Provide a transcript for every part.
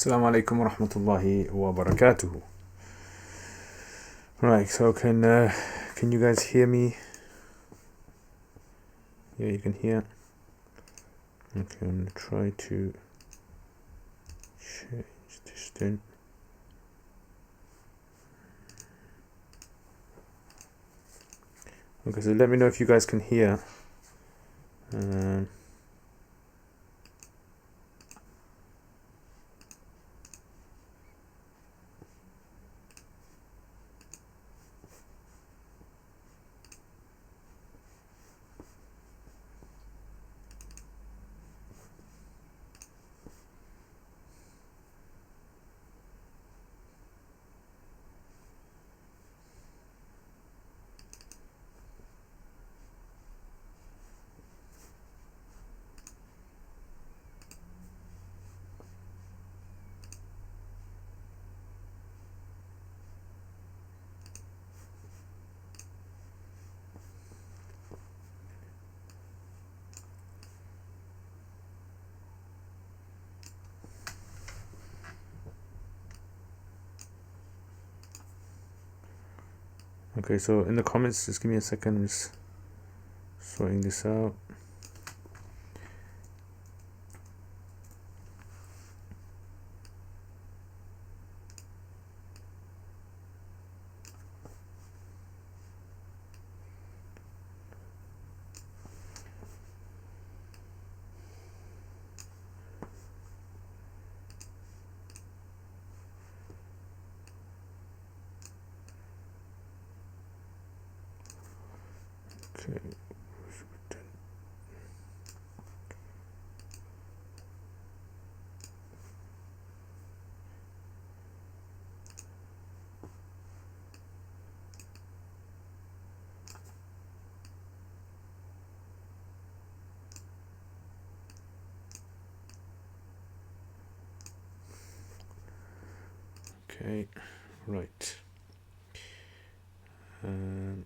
Assalamu alaikum wa rahmatullahi wa barakatuhu. Right, so can you guys hear me? Yeah, you can hear. Okay, I'm gonna try to change this thing. Okay, so let me know if you guys can hear. Okay, so in the comments, just give me a second, I'm just sorting this out. Okay. Okay, right. And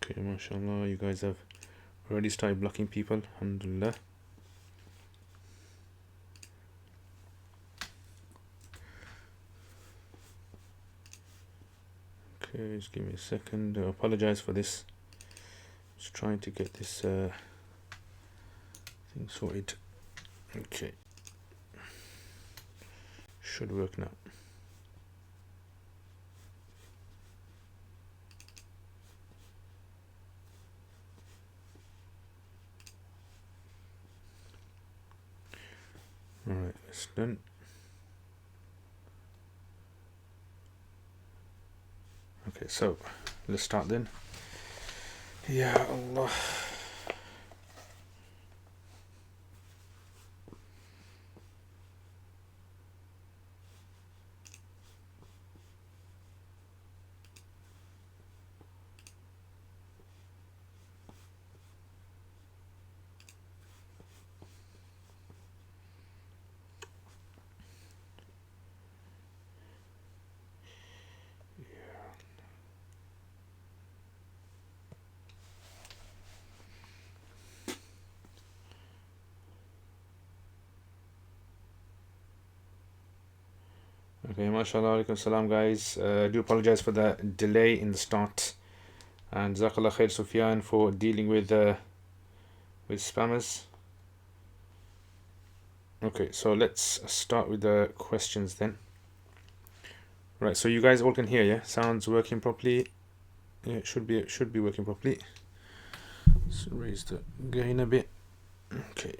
okay, mashallah, you guys have already started blocking people, alhamdulillah. Okay, just give me a second. I apologize for this. Just trying to get this thing sorted. Okay, should work now. Alright, that's done. Okay, so let's start then. Ya Allah. Okay, mashallah, alaikum salam guys. I do apologize for the delay in the start, and Jazakallah khair Sufyan for dealing with spammers. Okay, so let's start with the questions then. Right, so you guys all can hear, yeah? Sounds working properly. Yeah, it should be working properly. So raise the gain a bit. Okay.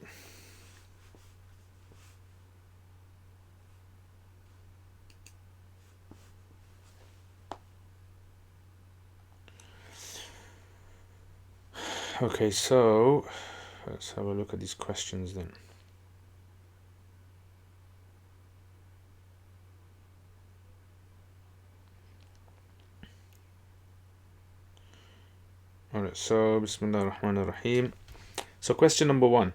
Okay, so let's have a look at these questions then. Alright, so Bismillah ar-Rahman ar-Rahim. So question number 1.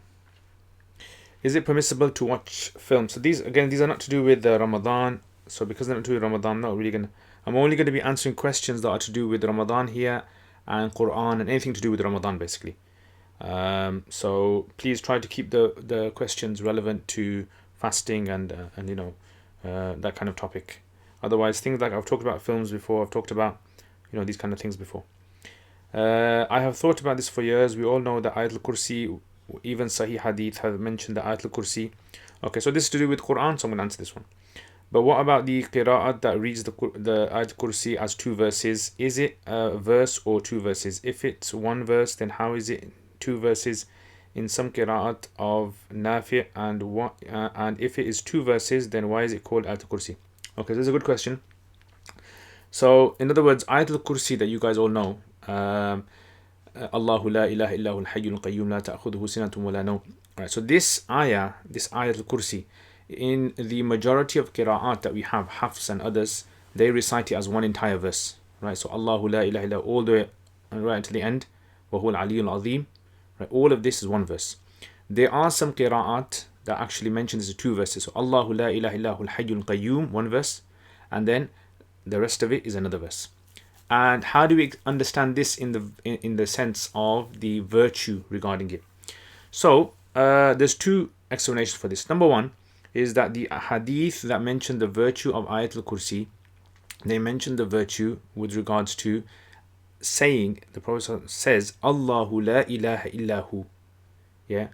Is it permissible to watch films? So these are not to do with Ramadan. So because they're not doing Ramadan, I'm only going to be answering questions that are to do with Ramadan here and Quran and anything to do with Ramadan basically. So please try to keep the questions relevant to fasting and that kind of topic. Otherwise, things like I've talked about films before, I've talked about these kind of things before. I have thought about this for years. We all know that Ayatul Kursi, even Sahih Hadith have mentioned the Ayatul Kursi. Okay, so this is to do with Quran, so I'm going to answer this one. But what about the qira'at that reads the Ayatul Kursi as 2 verses? Is it a verse or 2 verses? If it's 1 verse, then how is it 2 verses in some qira'at of Nafi'? And if it is 2 verses, then why is it called Ayatul Kursi? Okay, this is a good question. So, in other words, Ayatul Kursi that you guys all know, Allahu la ilaha illahu al-hayyul qayyum la ta'khudhuhu sinatun wa la nawm. Right, so this Ayatul Kursi, in the majority of qira'at that we have, Hafs and others, they recite it as one entire verse. Right, so Allahu la ilaha illahu all the way right to the end, wa huwa al-aliyyul azim. Right, all of this is one verse. There are some qira'at that actually mention this as 2 verses. So Allahu la ilaha illahu al-hayyul qayyum, 1 verse, and then the rest of it is another verse. And how do we understand this in the sense of the virtue regarding it? So there's 2 explanations for this. Number 1 is that the hadith that mention the virtue of Ayatul Kursi, they mention the virtue with regards to saying, the Prophet says, Allahu la ilaha illahu. Yeah.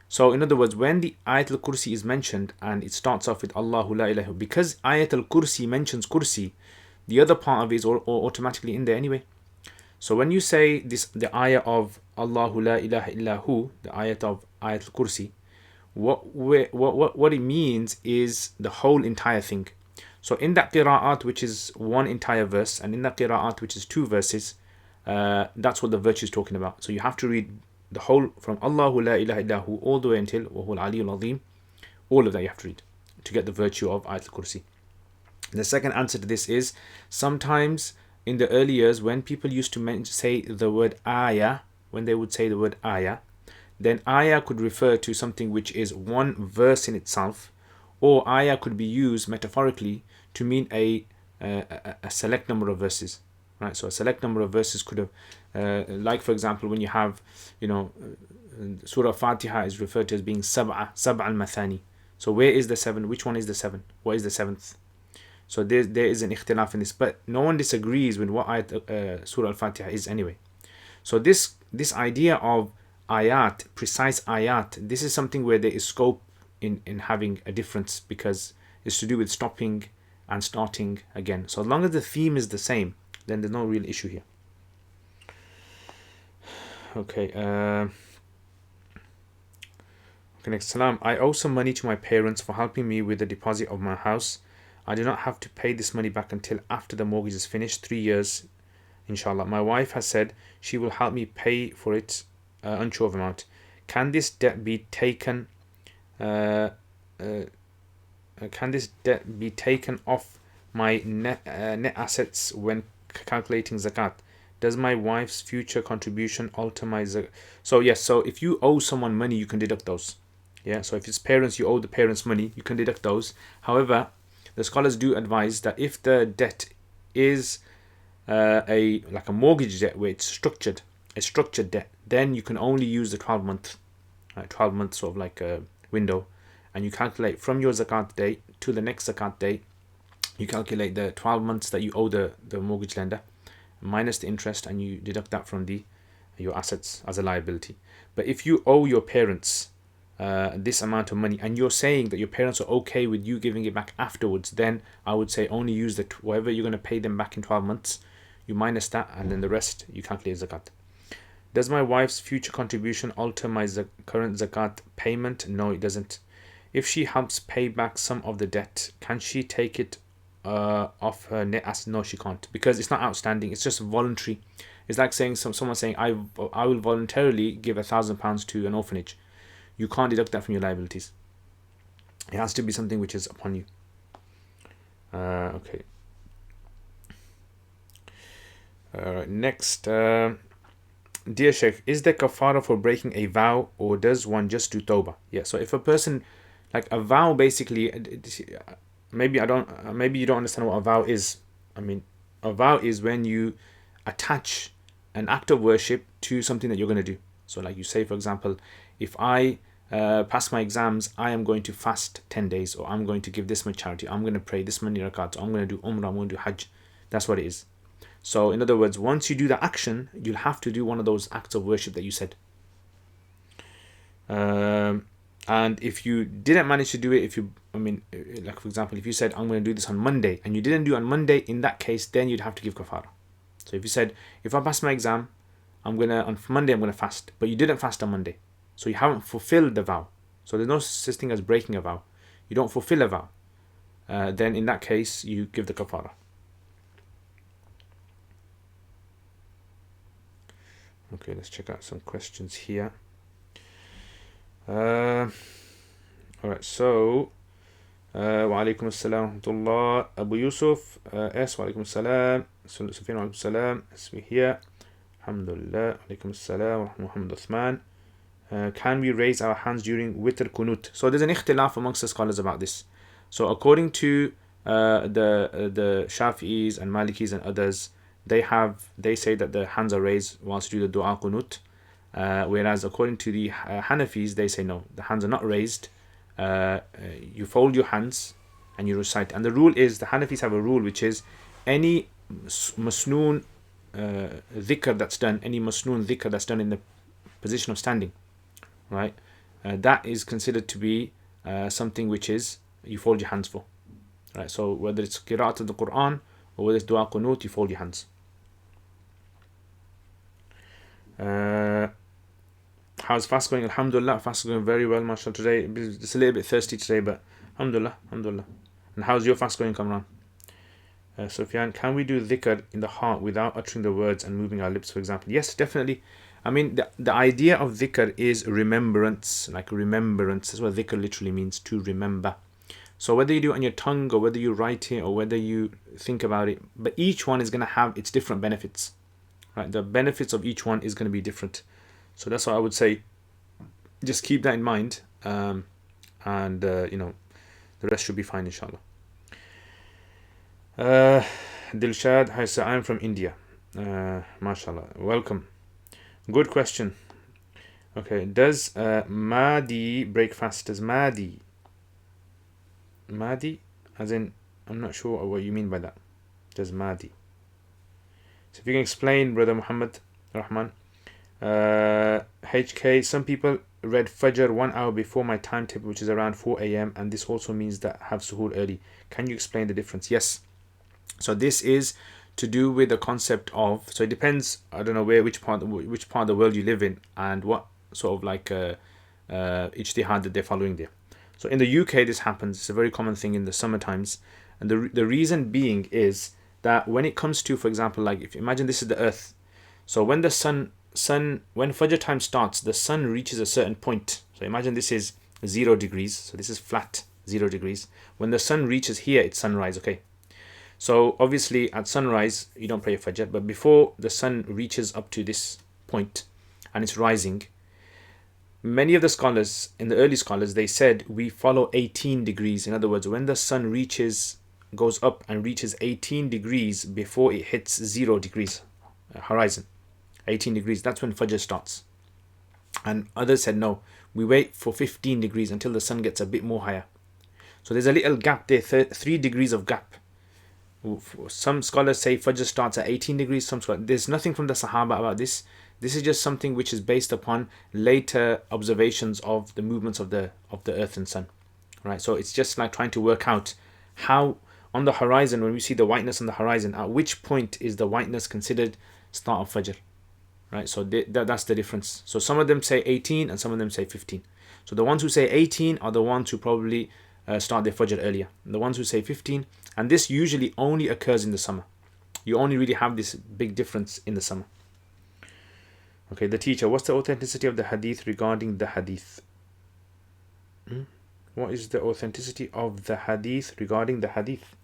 So in other words, when the Ayatul Kursi is mentioned and it starts off with Allahu la ilaha, because Ayatul Kursi mentions Kursi, the other part of it is automatically in there anyway. So when you say this, the ayah of Allahu la ilaha illahu, the ayat of Ayatul Kursi, what it means is the whole entire thing. So in that qira'at, which is 1 entire verse, and in that qira'at, which is 2 verses, that's what the virtue is talking about. So you have to read the whole from Allahu la ilaha illahu all the way until wa huwa al-aliyyul azim. All of that you have to read to get the virtue of Ayatul Kursi. The second answer to this is, sometimes in the early years when people used to say the word ayah, when they would say the word ayah, then ayah could refer to something which is 1 verse in itself, or ayah could be used metaphorically to mean a select number of verses. Right, so a select number of verses could have, like for example, when you have, Surah Fatiha is referred to as being sab'a al-mathani. So where is the 7? Which one is the 7? What is the 7th? So there is an ikhtilaf in this, but no one disagrees with what ayat Surah Al-Fatiha is anyway. So this idea of ayat, precise ayat, this is something where there is scope in having a difference, because it's to do with stopping and starting again. So as long as the theme is the same, then there's no real issue here. Okay. Okay, next. Salam. I owe some money to my parents for helping me with the deposit of my house. I do not have to pay this money back until after the mortgage is finished, 3 years, inshallah. My wife has said she will help me pay for it, unsure of amount. Can this debt be taken? Can this debt be taken off my net assets when calculating zakat? Does my wife's future contribution alter my zakat? So yes, so if you owe someone money, you can deduct those. Yeah, so if it's parents, you owe the parents money, you can deduct those. However, the scholars do advise that if the debt is like a mortgage debt where it's a structured debt, then you can only use the 12 month sort of like a window, and you calculate from your zakat date to the next zakat date. You calculate the 12 months that you owe the mortgage lender minus the interest, and you deduct that from your assets as a liability. But if you owe your parents this amount of money, and you're saying that your parents are okay with you giving it back afterwards, then I would say only use whatever you're going to pay them back in 12 months, you minus that, and then the rest you calculate zakat. Does my wife's future contribution alter my current zakat payment? No, it doesn't. If she helps pay back some of the debt, can she take it off her net asset? No, she can't, because it's not outstanding, it's just voluntary. It's like saying someone saying I will voluntarily give £1,000 to an orphanage. You can't deduct that from your liabilities. It has to be something which is upon you. Okay. Next. Dear Sheikh, is there kafara for breaking a vow, or does one just do tawbah? Yeah, so if a person, like a vow basically, maybe you don't understand what a vow is. I mean, a vow is when you attach an act of worship to something that you're going to do. So like you say, for example, if I pass my exams, I am going to fast 10 days, or I'm going to give this much charity, I'm going to pray this many rakats, I'm going to do umrah, I'm going to do hajj. That's what it is. So in other words, once you do the action, you'll have to do one of those acts of worship that you said. And if you didn't manage to do it, like for example, if you said, I'm going to do this on Monday, and you didn't do it on Monday, in that case, then you'd have to give kafara. So if you said, if I pass my exam, on Monday I'm going to fast, but you didn't fast on Monday, so you haven't fulfilled the vow. So there's no such thing as breaking a vow. You don't fulfill a vow. Then in that case, you give the kafara. Okay, let's check out some questions here. Alright, so wa alaikum assalam wa rahmatullah. Abu Yusuf, S, wa alaikum assalam. Sufyan, wa alaikum assalam. As we here. Alhamdulillah, wa alaikum assalam wa Muhammad Uthman. Can we raise our hands during witr kunut? So there's an ikhtilaf amongst the scholars about this. So according to the Shafi'is and Malikis and others, they say that the hands are raised whilst you do the dua kunut. Whereas according to the Hanafis, they say no, the hands are not raised. You fold your hands and you recite. And the rule is, the Hanafis have a rule which is, any masnoon dhikr that's done, any masnoon dhikr that's done in the position of standing, right? That is considered to be something which is you fold your hands for, right? So whether it's qira'at of the Quran or whether it's dua qunut, you fold your hands. How's fast going? Alhamdulillah, fast going very well, mashallah. Today it's a little bit thirsty today, but alhamdulillah. And how's your fast going, Kamran? Sufyan, can we do dhikr in the heart without uttering the words and moving our lips, for example? Yes, definitely. I mean, the idea of dhikr is remembrance, like remembrance. That's what dhikr literally means, to remember. So whether you do it on your tongue, or whether you write it, or whether you think about it, but each one is going to have its different benefits, right? The benefits of each one is going to be different. So that's what I would say. Just keep that in mind, and the rest should be fine, inshallah. Dilshad, hi sir, I'm from India. Mashallah, welcome. Good question. Okay, does Mahdi break fast? Does Mahdi, as in, I'm not sure what you mean by that. Does Mahdi? So if you can explain, Brother Muhammad Rahman. HK, some people read Fajr 1 hour before my timetable, which is around 4 a.m. and this also means that I have suhoor early. Can you explain the difference? Yes. So this is to do with the concept of, so it depends, I don't know which part of the world you live in and what sort of like ijtihad that they're following there. So in the UK this happens, it's a very common thing in the summer times, and the reason being is that when it comes to, for example, like if you imagine this is the earth, so when the sun when Fajr time starts, the sun reaches a certain point. So imagine this is 0 degrees, so this is flat 0 degrees. When the sun reaches here, it's sunrise, okay? So obviously at sunrise you don't pray Fajr, but before the sun reaches up to this point and it's rising, many of the scholars, in the early scholars, they said we follow 18 degrees. In other words, when the sun goes up and reaches 18 degrees before it hits 0 degrees horizon, 18 degrees, that's when Fajr starts. And others said no, we wait for 15 degrees until the sun gets a bit more higher. So there's a little gap there, 3 degrees of gap. Some scholars say Fajr starts at 18 degrees. There's nothing from the Sahaba about this. This is just something which is based upon later observations of the movements of the earth and sun, right? So it's just like trying to work out how on the horizon, when we see the whiteness on the horizon, at which point is the whiteness considered start of Fajr, right? So that's the difference. So some of them say 18 and some of them say 15. So the ones who say 18 are the ones who probably start their Fajr earlier. The ones who say 15, and this usually only occurs in the summer. You only really have this big difference in the summer. Okay, the teacher, what's the authenticity of the hadith regarding the hadith? What is the authenticity of the hadith regarding the hadith?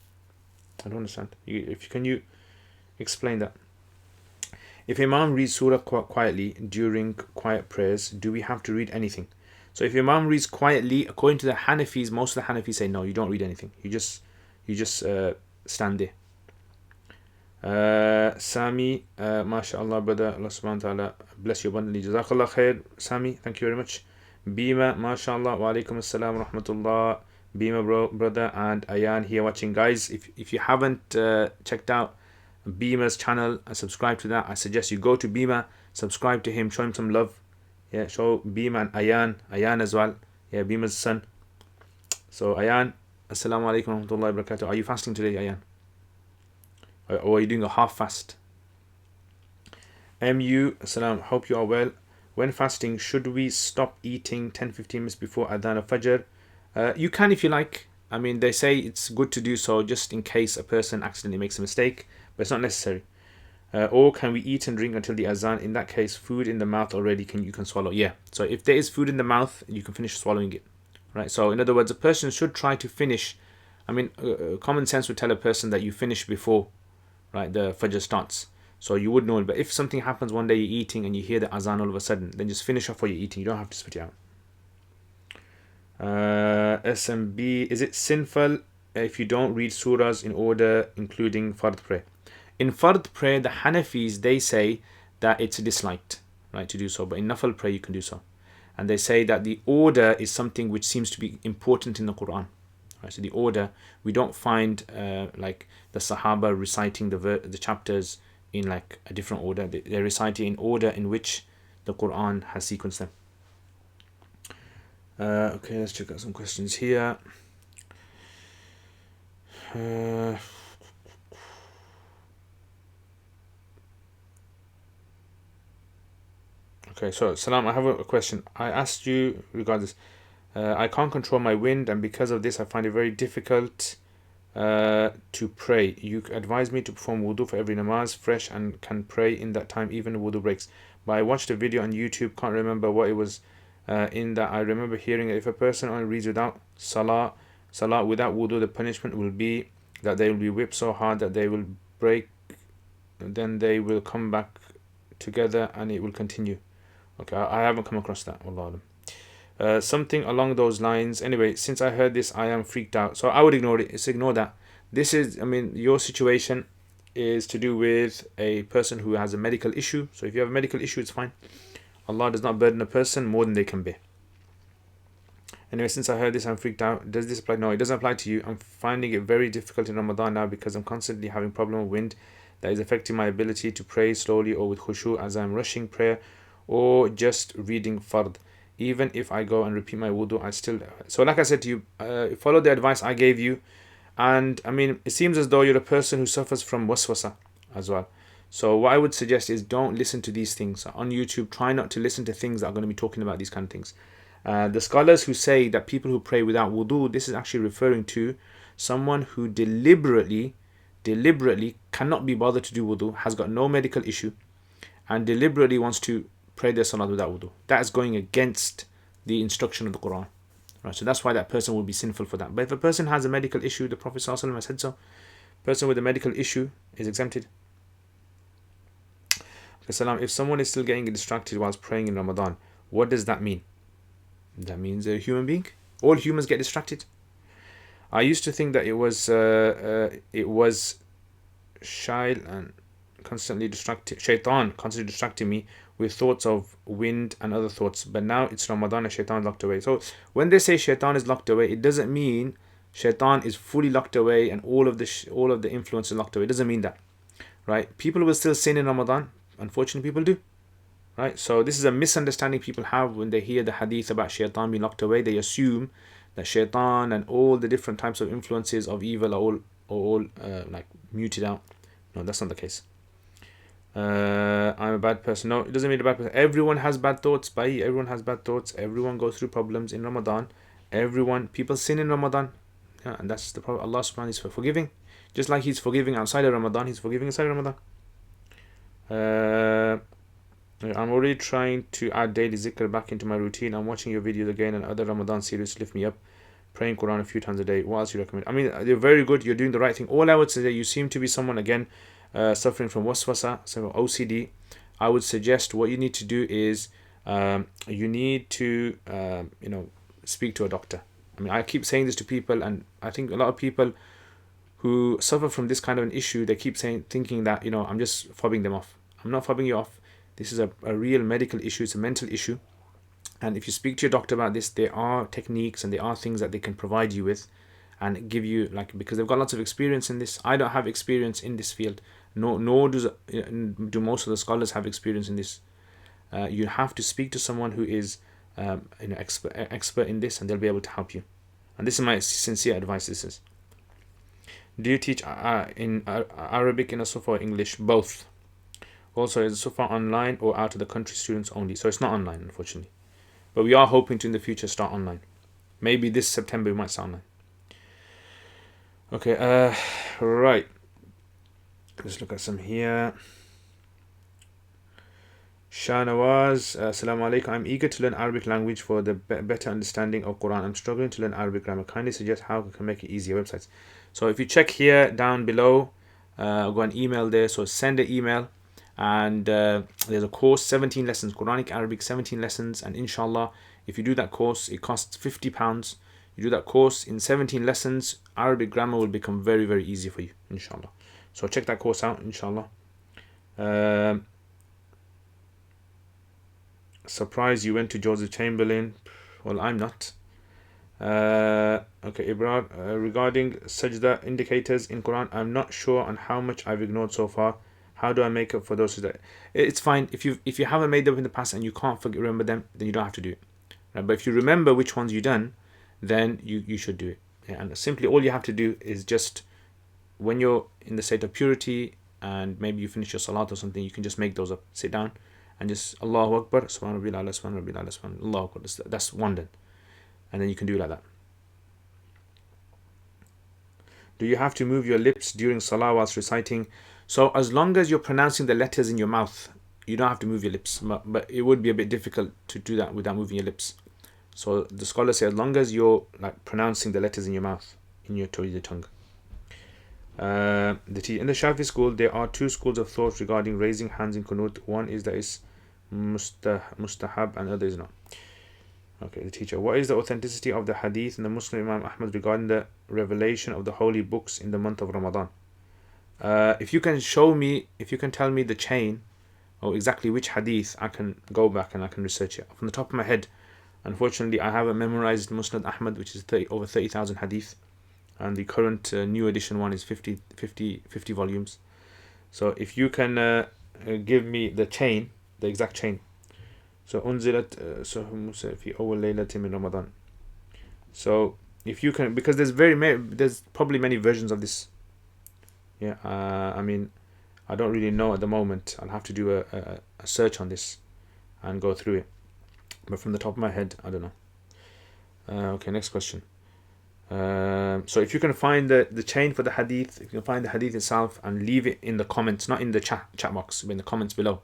I don't understand. Can you explain that? If Imam reads surah quietly during quiet prayers, do we have to read anything? So if Imam reads quietly, according to the Hanafis, most of the Hanafis say no, you don't read anything. You just You just stand there. Sami, mashallah, brother, Allah subhanahu wa ta'ala bless you abundantly. Jazakallah khair, Sami, thank you very much. Bima, mashallah, wa alaikum assalam wa rahmatullah. Bima, brother, and Ayan here watching. Guys, if you haven't checked out Bima's channel and subscribe to that, I suggest you go to Bima, subscribe to him, show him some love. Yeah, show Bima and Ayan as well. Yeah, Bima's son. So Ayan, assalamu alaikum wa rahmatullahi wa barakatuh. Are you fasting today, Ayan? Or are you doing a half fast? MU, salam, hope you are well. When fasting, should we stop eating 10-15 minutes before Adhan of Fajr? You can if you like. I mean, they say it's good to do so just in case a person accidentally makes a mistake, but it's not necessary. Or can we eat and drink until the Azan? In that case, food in the mouth already, you can swallow. Yeah, so if there is food in the mouth, you can finish swallowing it. Right, so in other words, a person should try to finish. I mean, common sense would tell a person that you finish before, right, the Fajr starts. So you would know it. But if something happens one day you're eating and you hear the Azan all of a sudden, then just finish off what you're eating. You don't have to spit it out. SMB, is it sinful if you don't read surahs in order, including Fard prayer? In Fard prayer, the Hanafis, they say that it's disliked, right, to do so. But in Nafal prayer, you can do so. And they say that the order is something which seems to be important in the Quran. Right, so the order, we don't find like the Sahaba reciting the chapters in like a different order. They recite it in order in which the Quran has sequenced them. Okay, let's check out some questions here. Okay, so Salam, I have a question. I asked you regarding this. I can't control my wind, and because of this, I find it very difficult to pray. You advise me to perform wudu for every namaz fresh and can pray in that time, even wudu breaks. But I watched a video on YouTube, can't remember what it was. In that, I remember hearing that if a person only reads without salah without wudu, the punishment will be that they will be whipped so hard that they will break, then they will come back together and it will continue. Okay, I haven't come across that. Wallah alam. Something along those lines. Anyway, since I heard this, I am freaked out. So I would ignore it. Just ignore that. This is, I mean, your situation is to do with a person who has a medical issue. So if you have a medical issue, it's fine. Allah does not burden a person more than they can bear. Anyway, since I heard this, I'm freaked out. Does this apply? No, it doesn't apply to you. I'm finding it very difficult in Ramadan now because I'm constantly having problem with wind that is affecting my ability to pray slowly or with khushu as I'm rushing prayer or just reading fard. Even if I go and repeat my wudu, I still... So like I said to you, follow the advice I gave you. And I mean, it seems as though you're a person who suffers from waswasa as well. So what I would suggest is don't listen to these things. On YouTube, try not to listen to things that are going to be talking about these kind of things. The scholars who say that people who pray without wudu, this is actually referring to someone who deliberately cannot be bothered to do wudu, has got no medical issue, and deliberately wants to pray their salat without wudu. That is going against the instruction of the Quran. Right, so that's why that person will be sinful for that. But if a person has a medical issue, the Prophet ﷺ has said so. Person with a medical issue is exempted. Okay, salam. If someone is still getting distracted whilst praying in Ramadan, what does that mean? That means a human being. All humans get distracted. I used to think that it was shy and constantly distracting, shaitan constantly distracting me with thoughts of wind and other thoughts. But now it's Ramadan and shaitan is locked away. So when they say shaitan is locked away, it doesn't mean shaitan is fully locked away and all of the influence is locked away. It doesn't mean that, right? People will still sin in Ramadan. Unfortunately, people do. Right, so this is a misunderstanding people have when they hear the hadith about shaitan being locked away. They assume that shaitan and all the different types of influences of evil are all like muted out. No, that's not the case. I'm a bad person. No, it doesn't mean a bad person. Everyone has bad thoughts. Everyone has bad thoughts. Everyone goes through problems in Ramadan. People sin in Ramadan. Yeah, and that's the problem. Allah subhanahu is for forgiving. Just like He's forgiving outside of Ramadan, He's forgiving inside of Ramadan. I'm already trying to add daily zikr back into my routine. I'm watching your videos again and other Ramadan series to lift me up. Praying Quran a few times a day. What else do you recommend? I mean, you're very good. You're doing the right thing. All I would say, you seem to be someone, again, suffering from waswasa, so OCD. I would suggest what you need to do is you need to speak to a doctor. I mean, I keep saying this to people, and I think a lot of people who suffer from this kind of an issue, they keep thinking that, I'm just fobbing them off. I'm not fobbing you off. This is a real medical issue. It's a mental issue. And if you speak to your doctor about this, there are techniques and there are things that they can provide you with and give you, because they've got lots of experience in this. I don't have experience in this field, nor do most of the scholars have experience in this. You have to speak to someone who is expert in this, and they'll be able to help you. And this is my sincere advice. This is, do you teach in Arabic in a Sufa or English? Both. Also, is Sufa online or out of the country students only? So it's not online, unfortunately. But we are hoping to in the future start online. Maybe this September we might start online. Okay, right. Let's look at some here. Shah Nawaz, Assalamu alaikum. I'm eager to learn Arabic language for the better understanding of Quran. I'm struggling to learn Arabic grammar. Kindly suggest how I can make it easier. Websites. So if you check here down below, I've got an email there. So send an email, and there's a course, 17 lessons, Quranic Arabic, 17 lessons, and inshallah, if you do that course, it costs £50. You do that course in 17 lessons, Arabic grammar will become very, very easy for you, inshallah. So check that course out, inshallah. Surprised you went to Joseph Chamberlain. Well, I'm not. Okay, Ibrahim, regarding sajda indicators in Quran, I'm not sure on how much I've ignored so far. How do I make up for those sajda? It's fine if you haven't made them in the past and you can't remember them, then you don't have to do it. Right? But if you remember which ones you've done, then you should do it. Yeah, and simply all you have to do is just, when you're in the state of purity and maybe you finish your salat or something, you can just make those up. Sit down and just Allahu Akbar, Subhana Rabbil A'la, Subhana Rabbil A'la, Subhana Allahu Akbar. That's one done. And then you can do it like that. Do you have to move your lips during salah whilst reciting? So as long as you're pronouncing the letters in your mouth, you don't have to move your lips. But it would be a bit difficult to do that without moving your lips. So the scholars say as long as you're pronouncing the letters in your mouth, in your tongue. In the Shafi school, there are two schools of thought regarding raising hands in Qunut. One is that it's mustahab and other is not. Okay, the teacher. What is the authenticity of the hadith in the Muslim Imam Ahmad regarding the revelation of the holy books in the month of Ramadan? If you can tell me the chain or exactly which hadith, I can go back and I can research it. From the top of my head, unfortunately, I haven't memorized Musnad Ahmad, which is over 30,000 hadith. And the current new edition one is 50 volumes. So if you can give me the chain, the exact chain. So unzilat Musa fi awwal laylatin min Ramadan. So if you can, because there's probably many versions of this. Yeah, I mean, I don't really know at the moment. I'll have to do a search on this and go through it. But from the top of my head, I don't know. Okay, next question. So if you can find the chain for the hadith, if you can find the hadith itself and leave it in the comments, not in the chat box, but in the comments below,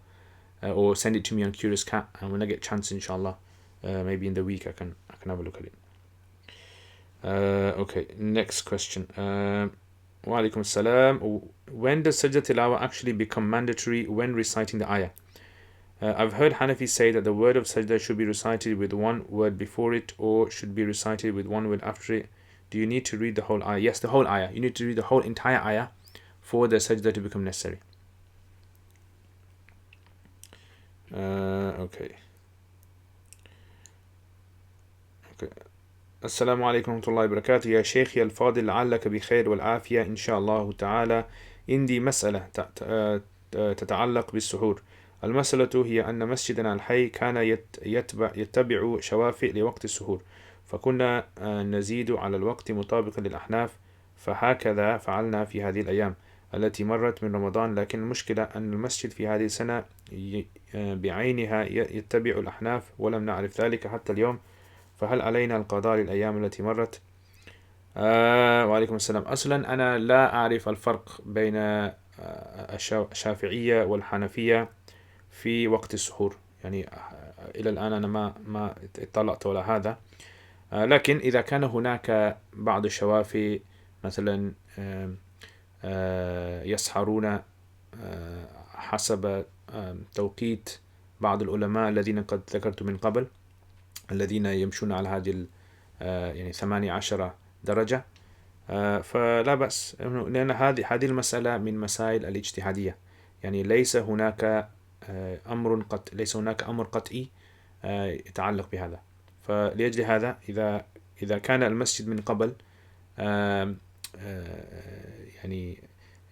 or send it to me on Curious Cat, and when I get a chance, inshallah, maybe in the week I can have a look at it. Okay, next question. Wa alaikum salam. When does Sajdah Tilawah actually become mandatory when reciting the ayah? I've heard Hanafis say that the word of Sajdah should be recited with one word before it, or should be recited with one word after it. Do you need to read the whole ayah? Yes, the whole ayah. You need to read the whole entire ayah for the sajdah to become necessary. Okay. Assalamu alaikum warahmatullahi wabarakatuh. Ya Shaykhi al-Fadil, la'allaka bi khair wal afiyah inshallah ta'ala. عندي مسألة تتعلق بالسحور. المسألة هي أن مسجدنا الحي كان يتبع شوافع لوقت السحور، فكنا نزيد على الوقت مطابقا للأحناف، فهكذا فعلنا في هذه الأيام التي مرت من رمضان. لكن المشكلة أن المسجد في هذه السنة بعينها يتبع الأحناف ولم نعرف ذلك حتى اليوم، فهل علينا القضاء للأيام التي مرت؟ وعليكم السلام. أصلا أنا لا أعرف الفرق بين الشافعية والحنفية في وقت السحور، يعني إلى الآن أنا ما اطلعت على هذا. لكن إذا كان هناك بعض الشوافع مثلا يسحرون حسب توقيت بعض العلماء الذين قد ذكرت من قبل، الذين يمشون على هذه يعني 18 درجة، فلا بأس لأن هذه المسألة من مسائل الاجتهادية، يعني ليس هناك أمر قطعي يتعلق بهذا. فلأجل هذا إذا كان المسجد من قبل يعني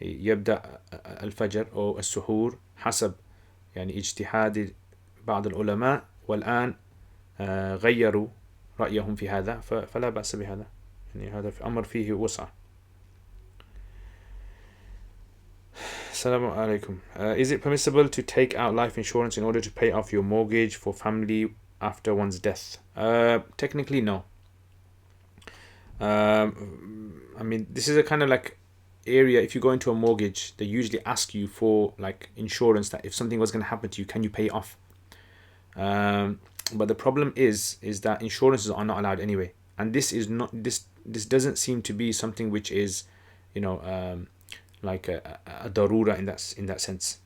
يبدأ الفجر أو السحور حسب يعني اجتهاد بعض العلماء، والآن غيروا رأيهم في هذا، فلا بأس بهذا، يعني هذا أمر فيه وسعة. Assalamu alaikum. Is it permissible to take out life insurance in order to pay off your mortgage for family after one's death? Technically, no. I mean, this is a kind of like area, if you go into a mortgage, they usually ask you for like insurance that if something was going to happen to you, can you pay it off? But the problem is that insurances are not allowed anyway, and this doesn't seem to be something which is, like a darura in that sense.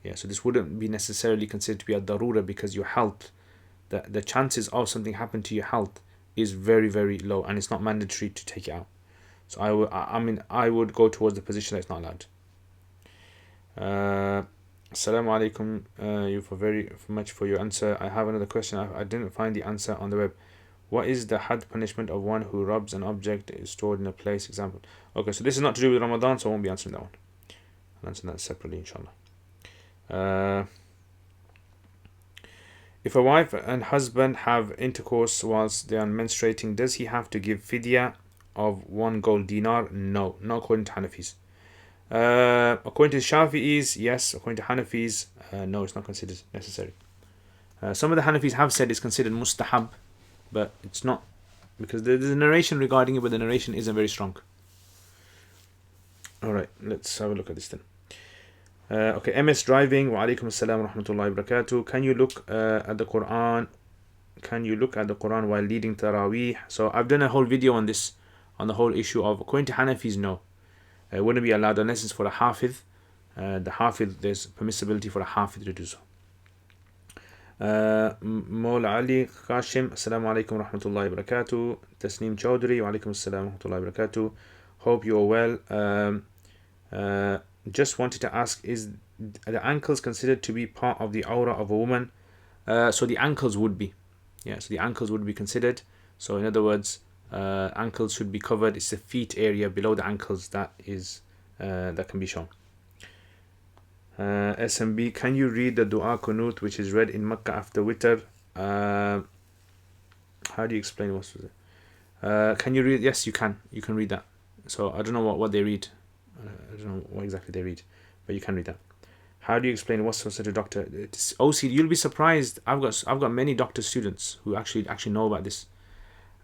Yeah, so this wouldn't be necessarily considered to be a darura, because your health, the chances of something happen to your health is very, very low, and it's not mandatory to take it out. So I would go towards the position that it's not allowed. Assalamu alaikum, you for very much for your answer. I have another question. I didn't find the answer on the web. What is the had punishment of one who robs an object is stored in a place? Example. Okay, so this is not to do with Ramadan, so I won't be answering that one. I'll answer that separately, inshallah. If a wife and husband have intercourse whilst they are menstruating, does he have to give fidya of 1 gold dinar? No, not according to Hanafis. According to Shafi'is, yes. According to Hanafis, no, it's not considered necessary. Some of the Hanafis have said it's considered mustahab, but it's not, because there's a narration regarding it, but the narration isn't very strong. Alright, let's have a look at this then. Okay, MS driving. Wa alaikum assalam wa rahmatullahi wa barakatuh. Can you look at the Quran? Can you look at the Quran while leading Taraweeh? So I've done a whole video on this, on the whole issue of, according to Hanafis, no. It wouldn't be allowed unless it's for a Hafidh. The Hafidh, there's permissibility for a Hafidh to do so. Mawla Ali Khashim, Assalamu alaikum wa rahmatullahi wa barakatuh. Tasneem Chowdhury, wa alaikum assalam wa rahmatullahi wa barakatuh. Hope you're well. Just wanted to ask, is the ankles considered to be part of the aura of a woman? So the ankles would be. Yeah, so the ankles would be considered. So in other words, ankles should be covered. It's the feet area below the ankles that can be shown. SMB, can you read the dua kunut which is read in Makkah after witr? How do you explain what was it? Can you read? Yes, you can read that. So I don't know what they read. I don't know what exactly they read, but you can read that. How do you explain what's such a doctor? It's OCD. You'll be surprised. I've got many doctor students who actually know about this,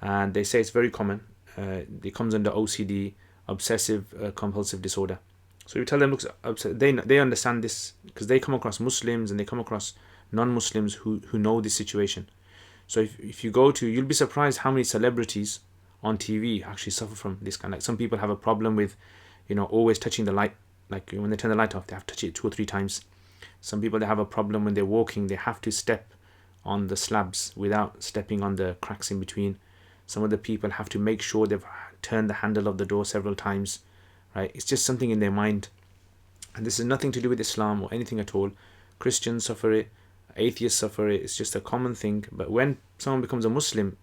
and they say it's very common. It comes under OCD, obsessive compulsive disorder. So you tell them, look, they understand this because they come across Muslims and they come across non-Muslims who know this situation. So if you go to, you'll be surprised how many celebrities on TV actually suffer from this kind. Like some people have a problem with, always touching the light. Like when they turn the light off, they have to touch it 2 or 3 times. Some people, they have a problem when they're walking, they have to step on the slabs without stepping on the cracks in between. Some of the people have to make sure they've turned the handle of the door several times. Right? It's just something in their mind. And this is nothing to do with Islam or anything at all. Christians suffer it, atheists suffer it. It's just a common thing. But when someone becomes a Muslim,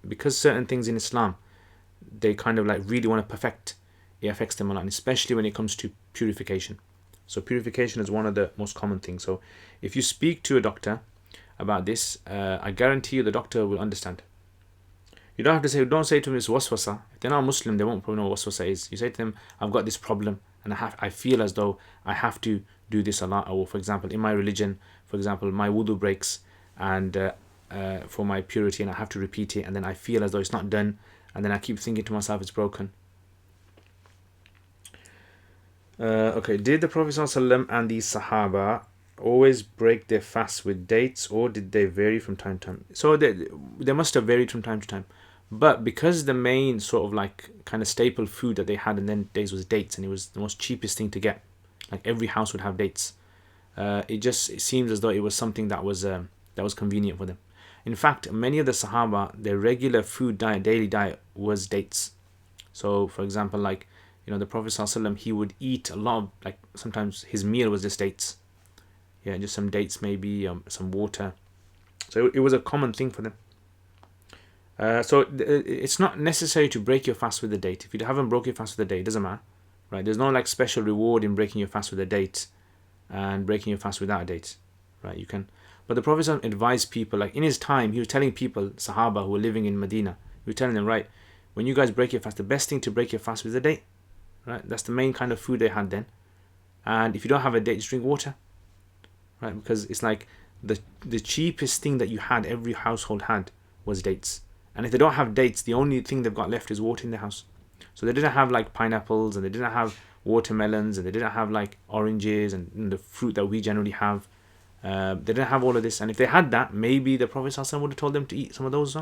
because certain things in Islam, they kind of like really want to perfect, it affects them a lot, and especially when it comes to purification. So purification is one of the most common things. So if you speak to a doctor about this, I guarantee you the doctor will understand. You don't say to them it's waswasa. If they're not Muslim, they won't probably know what waswasa is. You say to them, I've got this problem and I feel as though I have to do this a lot. Or for example, in my religion, my wudu breaks and for my purity, and I have to repeat it, and then I feel as though it's not done, and then I keep thinking to myself it's broken. Okay, did the Prophet ﷺ and the Sahaba always break their fasts with dates, or did they vary from time to time? So they must have varied from time to time. But because the main sort of like kind of staple food that they had in then days was dates, and it was the most cheapest thing to get, like every house would have dates. It seems as though it was something that was convenient for them. In fact, many of the Sahaba, their regular food diet, daily diet, was dates. So for example, like, the Prophet ﷺ, he would eat a lot of, like, sometimes his meal was just dates. Yeah, just some dates, maybe some water. So it was a common thing for them. So it's not necessary to break your fast with a date. If you haven't broke your fast with a date, it doesn't matter, right? There's no like special reward in breaking your fast with a date and breaking your fast without a date, right? You can, but the Prophet advised people, like in his time, he was telling people, Sahaba who were living in Medina, he was telling them, right, when you guys break your fast, the best thing to break your fast with a date, right? That's the main kind of food they had then. And if you don't have a date, just drink water, right? Because it's like the cheapest thing that you had, every household had, was dates. And if they don't have dates, the only thing they've got left is water in their house. So they didn't have like pineapples, and they didn't have watermelons, and they didn't have like oranges and the fruit that we generally have. They didn't have all of this. And if they had that, maybe the Prophet ﷺ would have told them to eat some of those.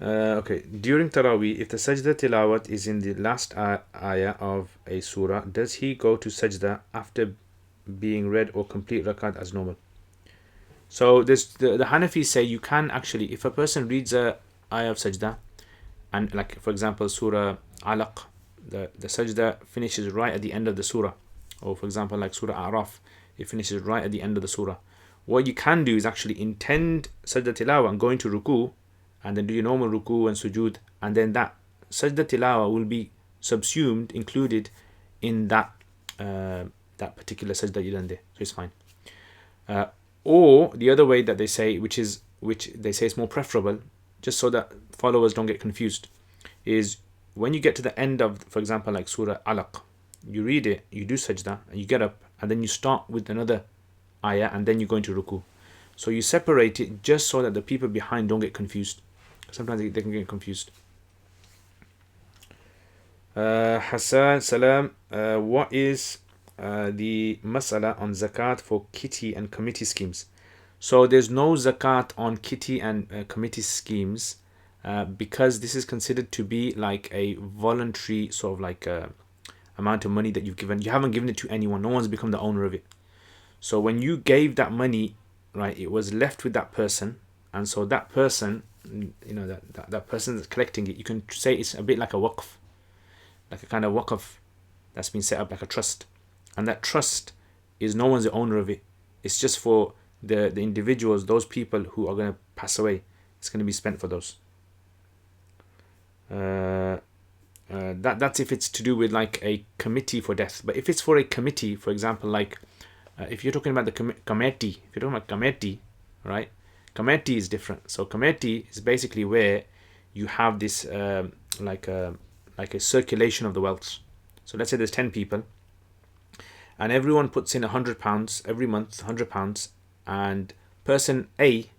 Okay, during Taraweeh, if the Sajdah Tilawah is in the last ayah of a surah, does he go to Sajdah after being read or complete rakat as normal? So the Hanafis say you can actually, if a person reads a ayah of Sajdah, and like for example Surah Alaq, the Sajdah finishes right at the end of the surah, or for example like Surah A'raf, it finishes right at the end of the surah. What you can do is actually intend Sajdah Tilawah and go into ruku, and then do your normal ruku and sujood, and then that Sajdah Tilawah will be subsumed, included in that particular Sajdah you done there. So it's fine. Or the other way that they say, which they say is more preferable, just so that followers don't get confused, is when you get to the end of, for example, like Surah Alaq, you read it, you do sajda, and you get up, and then you start with another ayah, and then you go into ruku. So you separate it just so that the people behind don't get confused. Sometimes they can get confused. Hassan Salam, what is the mas'ala on zakat for kitty and committee schemes? So there's no zakat on kitty and committee schemes because this is considered to be like a voluntary sort of like amount of money that you've given. You haven't given it to anyone. No one's become the owner of it. So when you gave that money, right, it was left with that person, and so that person, that person that's collecting it, you can say it's a bit like a waqf, like a kind of waqf that's been set up like a trust. And that trust is no one's the owner of it. It's just for the individuals, those people who are going to pass away. It's going to be spent for those. That's if it's to do with like a committee for death. But if it's for a committee, for example, like if you're talking about the committee, right? Committee is different. So committee is basically where you have this like a circulation of the wealth. So let's say there's 10 people, and everyone puts in £100 every month, £100, and person A,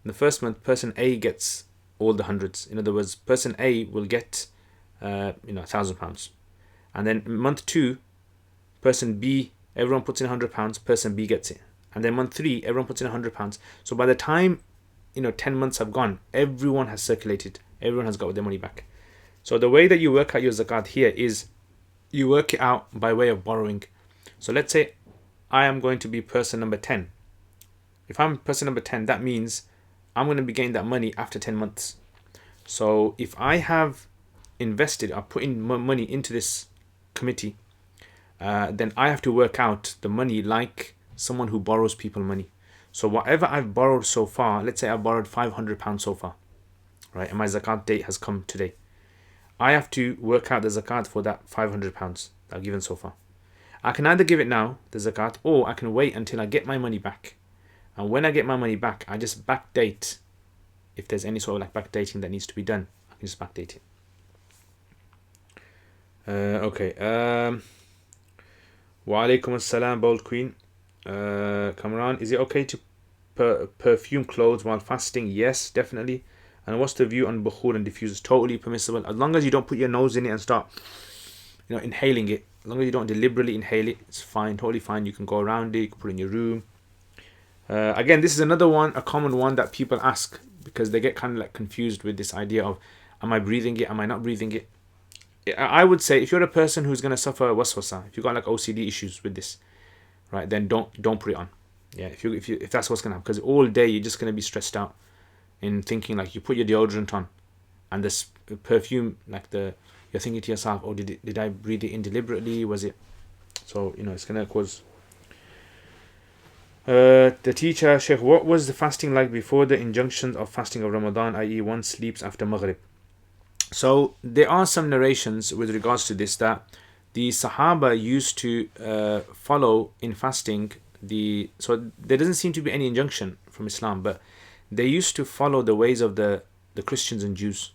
the first month, person A gets all the hundreds. In other words, person A will get £1,000, and then month 2, person B, everyone puts in £100, person B gets it, and then month 3, everyone puts in £100. So by the time 10 months have gone, everyone has circulated, everyone has got their money back. So the way that you work out your zakat here is you work it out by way of borrowing. So let's say I am going to be person number 10. If I'm person number 10, that means I'm going to be getting that money after 10 months. So if I have invested, I put in money into this committee, then I have to work out the money like someone who borrows people money. So whatever I've borrowed so far, let's say I borrowed £500 so far, right? And my zakat date has come today. I have to work out the zakat for that £500 that I've given so far. I can either give it now, the zakat, or I can wait until I get my money back. And when I get my money back, I just backdate. If there's any sort of like backdating that needs to be done, I can just backdate it. Okay. Wa alaikum assalam, bold queen. Kamran, is it okay to perfume clothes while fasting? Yes, definitely. And what's the view on bukhur and diffusers? Totally permissible, as long as you don't put your nose in it and start inhaling it. As long as you don't deliberately inhale it, it's fine, totally fine. You can go around it, you can put it in your room. Again, this is another one, a common one that people ask, because they get kind of like confused with this idea of, am I breathing it, am I not breathing it? I would say if you're a person who's going to suffer waswasa, if you've got like OCD issues with this, right, then don't put it on. Yeah, if that's what's going to happen, because all day you're just going to be stressed out in thinking, like, you put your deodorant on and this perfume, like you're thinking to yourself, oh, did I breathe it in deliberately? Was it? So it's gonna cause. The teacher, Sheikh, what was the fasting like before the injunctions of fasting of Ramadan, i.e., one sleeps after Maghrib? So there are some narrations with regards to this, that the Sahaba used to follow in fasting so there doesn't seem to be any injunction from Islam, but they used to follow the ways of the Christians and Jews.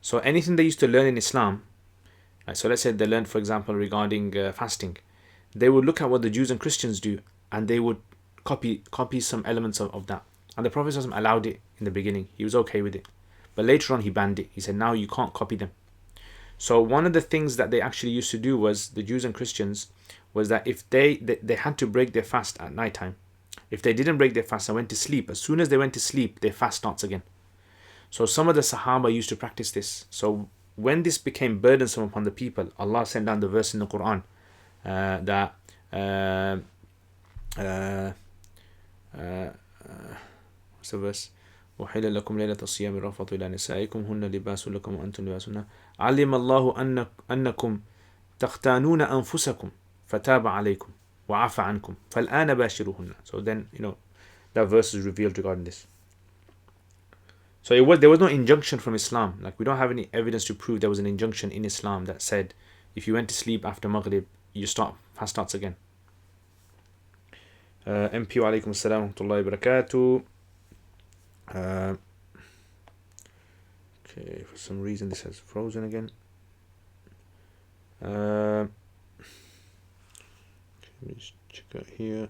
So anything they used to learn in Islam, so let's say they learned, for example, regarding fasting, they would look at what the Jews and Christians do, and they would copy some elements of that. And the Prophet ﷺ allowed it in the beginning. He was okay with it. But later on he banned it. He said, now you can't copy them. So one of the things that they actually used to do was, the Jews and Christians, was that if they had to break their fast at night time. If they didn't break their fast and went to sleep, as soon as they went to sleep, their fast starts again. So some of the Sahaba used to practice this. So when this became burdensome upon the people, Allah sent down the verse in the Quran that what's the verse? وحل لكم ليلة الصيام الرفث إلى نسائكم هن لباس لكم وأنتم لباس لهن علم الله أنكم تختانون أنفسكم فتاب عليكم وعفى عنكم فالآن باشروهن. So then that verse is revealed regarding this. So there was no injunction from Islam. Like, we don't have any evidence to prove there was an injunction in Islam that said if you went to sleep after Maghrib, fast starts again. MP wa alaikum assalam wa rahmatullahi wa barakatuh. Okay, for some reason this has frozen again. Let me just check out here.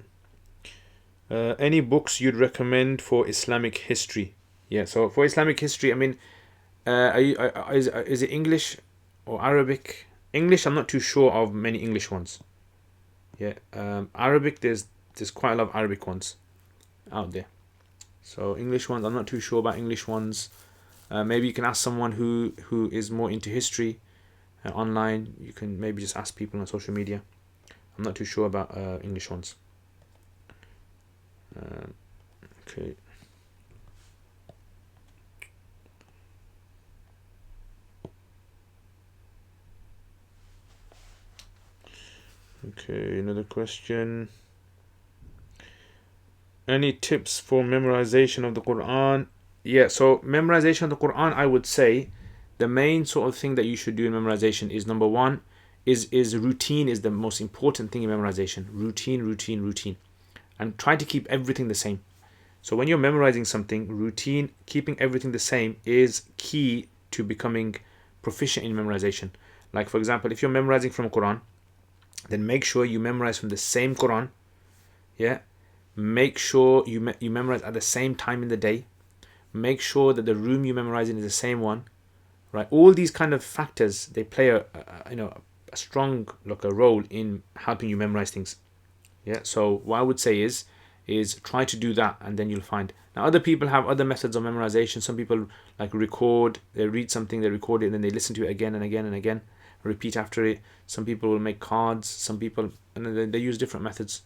Any books you'd recommend for Islamic history? Yeah, so for Islamic history, I mean, is it English or Arabic? English, I'm not too sure of many English ones. Yeah, Arabic, there's quite a lot of Arabic ones out there. So English ones, I'm not too sure about English ones. Maybe you can ask someone who is more into history online. You can maybe just ask people on social media. I'm not too sure about English ones. Okay. Okay, another question. Any tips for memorization of the Quran? Yeah, so memorization of the Quran, I would say the main sort of thing that you should do in memorization is, number one, is routine is the most important thing in memorization. Routine. And try to keep everything the same. So when you're memorizing something, routine, keeping everything the same is key to becoming proficient in memorization. Like, for example, if you're memorizing from Quran, then make sure you memorize from the same Quran. Yeah. Make sure you memorize at the same time in the day. Make sure that the room you memorize in is the same one. Right. All these kind of factors, they play a strong role in helping you memorize things. Yeah. So what I would say is try to do that, and then you'll find. Now, other people have other methods of memorization. Some people record, they read something, they record it, and then they listen to it again and again and again, repeat after it. Some people will make cards. Some people, and then they use different methods.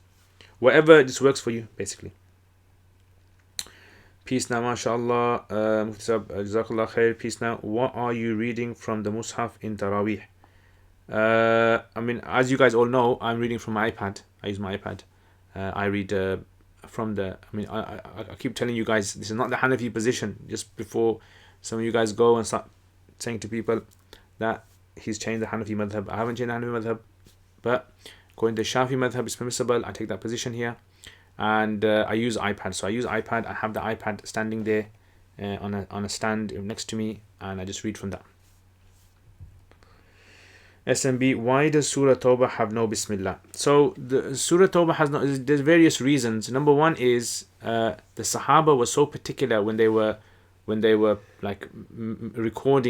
Whatever just works for you, basically. Peace now, mashallah. Jazakallah khair. Peace now. What are you reading from the Mus'haf in Taraweeh? I mean, as you guys all know, I'm reading from my iPad. I use my iPad. I read from the. I mean, I keep telling you guys, this is not the Hanafi position. Just before some of you guys go and start saying to people that he's changed the Hanafi Madhhab. I haven't changed the Hanafi Madhhab, but according to Shafi Madhhab, it's permissible. I take that position here, and I use iPad. So I use iPad. I have the iPad standing there on a stand next to me, and I just read from that. SMB, why does Surah Tawbah have no Bismillah? So the Surah Tawbah has no. There's various reasons. Number one is the Sahaba were so particular when they were recording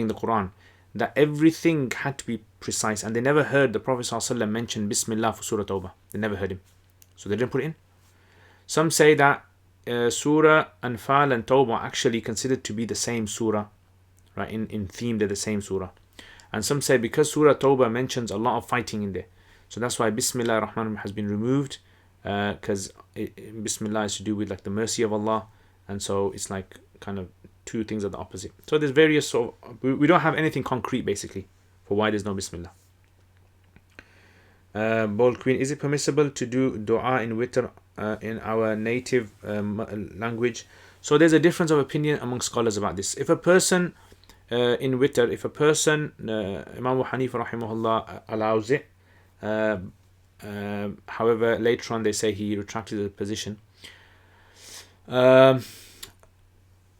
the Quran, that everything had to be precise, and they never heard the Prophet ﷺ mention Bismillah for Surah Tawbah. They never heard him, so they didn't put it in. Some say that Surah Anfal and Tawbah are actually considered to be the same surah, right? In theme, they're the same surah. And some say because Surah Tawbah mentions a lot of fighting in there, so that's why Bismillah ar-Rahman has been removed, because Bismillah is to do with the mercy of Allah, and so it's kind of two things are the opposite. So there's various sort of, we don't have anything concrete basically for why there's no Bismillah. Bold Queen, is it permissible to do dua in witr in our native language? So there's a difference of opinion among scholars about this. If a person in witr, if a person, Imam Abu Hanifa rahimahullah allows it, however later on they say he retracted the position.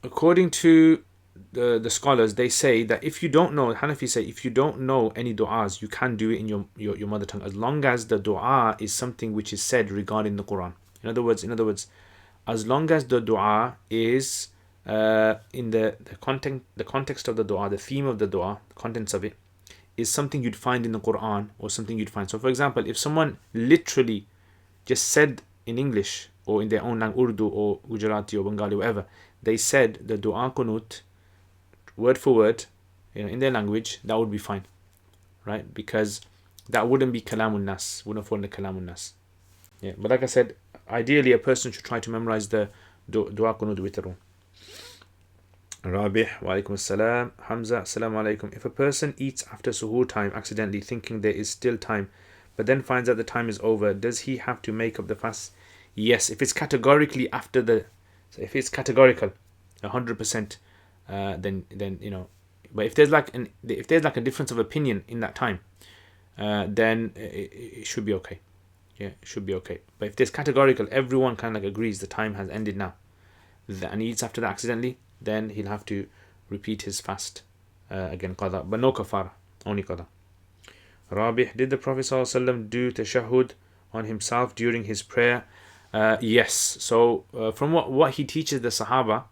According to the scholars, they say that if you don't know, Hanafi say, if you don't know any du'as, you can do it in your mother tongue, as long as the du'a is something which is said regarding the Quran. In other words, as long as the du'a is in the context of the du'a, the theme of the du'a, the contents of it, is something you'd find in the Quran or something you'd find. So for example, if someone literally just said in English or in their own language, Urdu or Gujarati or Bengali, whatever, they said the du'a qunut word for word, in their language, that would be fine, right? Because that wouldn't be kalamun nas, wouldn't fall into kalamun nas. Yeah, but like I said, ideally a person should try to memorize the du'a qunut witr. Rabih, wa alaikum assalam. Hamza, assalamu alaikum. If a person eats after suhoor time accidentally, thinking there is still time, but then finds out the time is over, does he have to make up the fast? Yes, if it's categorically if it's categorical, 100%, then but if there's like a difference of opinion in that time, then it should be okay. Yeah, it should be okay. But if there's categorical, everyone kind of like agrees the time has ended now, and he eats after that accidentally, then he'll have to repeat his fast again, qada, but no kafara, only qada. Rabih, did the Prophet ﷺ do tashahhud on himself during his prayer? Yes. So from what he teaches the Sahaba,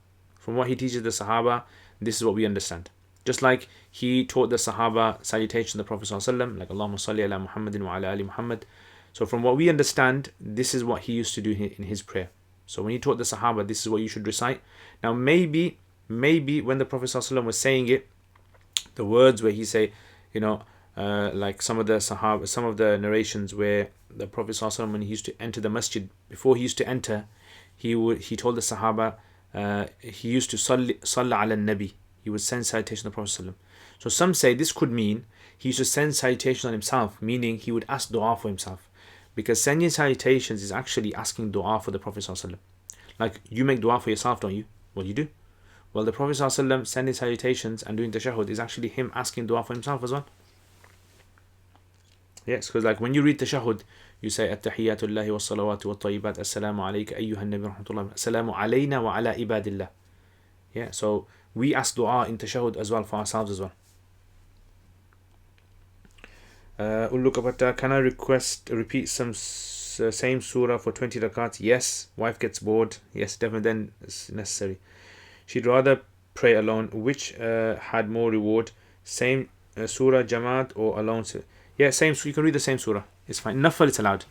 this is what we understand. Just like he taught the Sahaba salutation of the Prophet ﷺ, like Allahumma salli ala Muhammadin wa ala ali Muhammad. So from what we understand, this is what he used to do in his prayer. So when he taught the Sahaba, this is what you should recite. Now maybe when the Prophet ﷺ was saying it, the words where he say, like some of the Sahaba, some of the narrations where the Prophet ﷺ, when he used to enter the masjid, before he used to enter, he told the Sahaba, he used to salla ala nabi, he would send salutation to the Prophet ﷺ. So some say this could mean he used to send salutation on himself, meaning he would ask dua for himself, because sending salutations is actually asking dua for the Prophet ﷺ. Like you make dua for yourself, don't you? Well, you do. Well, the Prophet ﷺ sending salutations and doing tashahhud is actually him asking dua for himself as well. Yes, because like when you read tashahhud, you say at-tahiyyatu lillahi was-salawatu wat-tayyibat, assalamu alayka ayyuhan nabi rahmatullah, assalamu alayna wa ala ibadillah. Yeah, so we ask dua in tashahhud as well for ourselves as well. Can I repeat some same surah for 20 rakats? Yes. Wife gets bored? Yes, definitely, then it's necessary. She'd rather pray alone. Which had more reward? Same surah Jamaat or alone? Yeah, same. So you can read the same surah. It's fine. Nafal is allowed.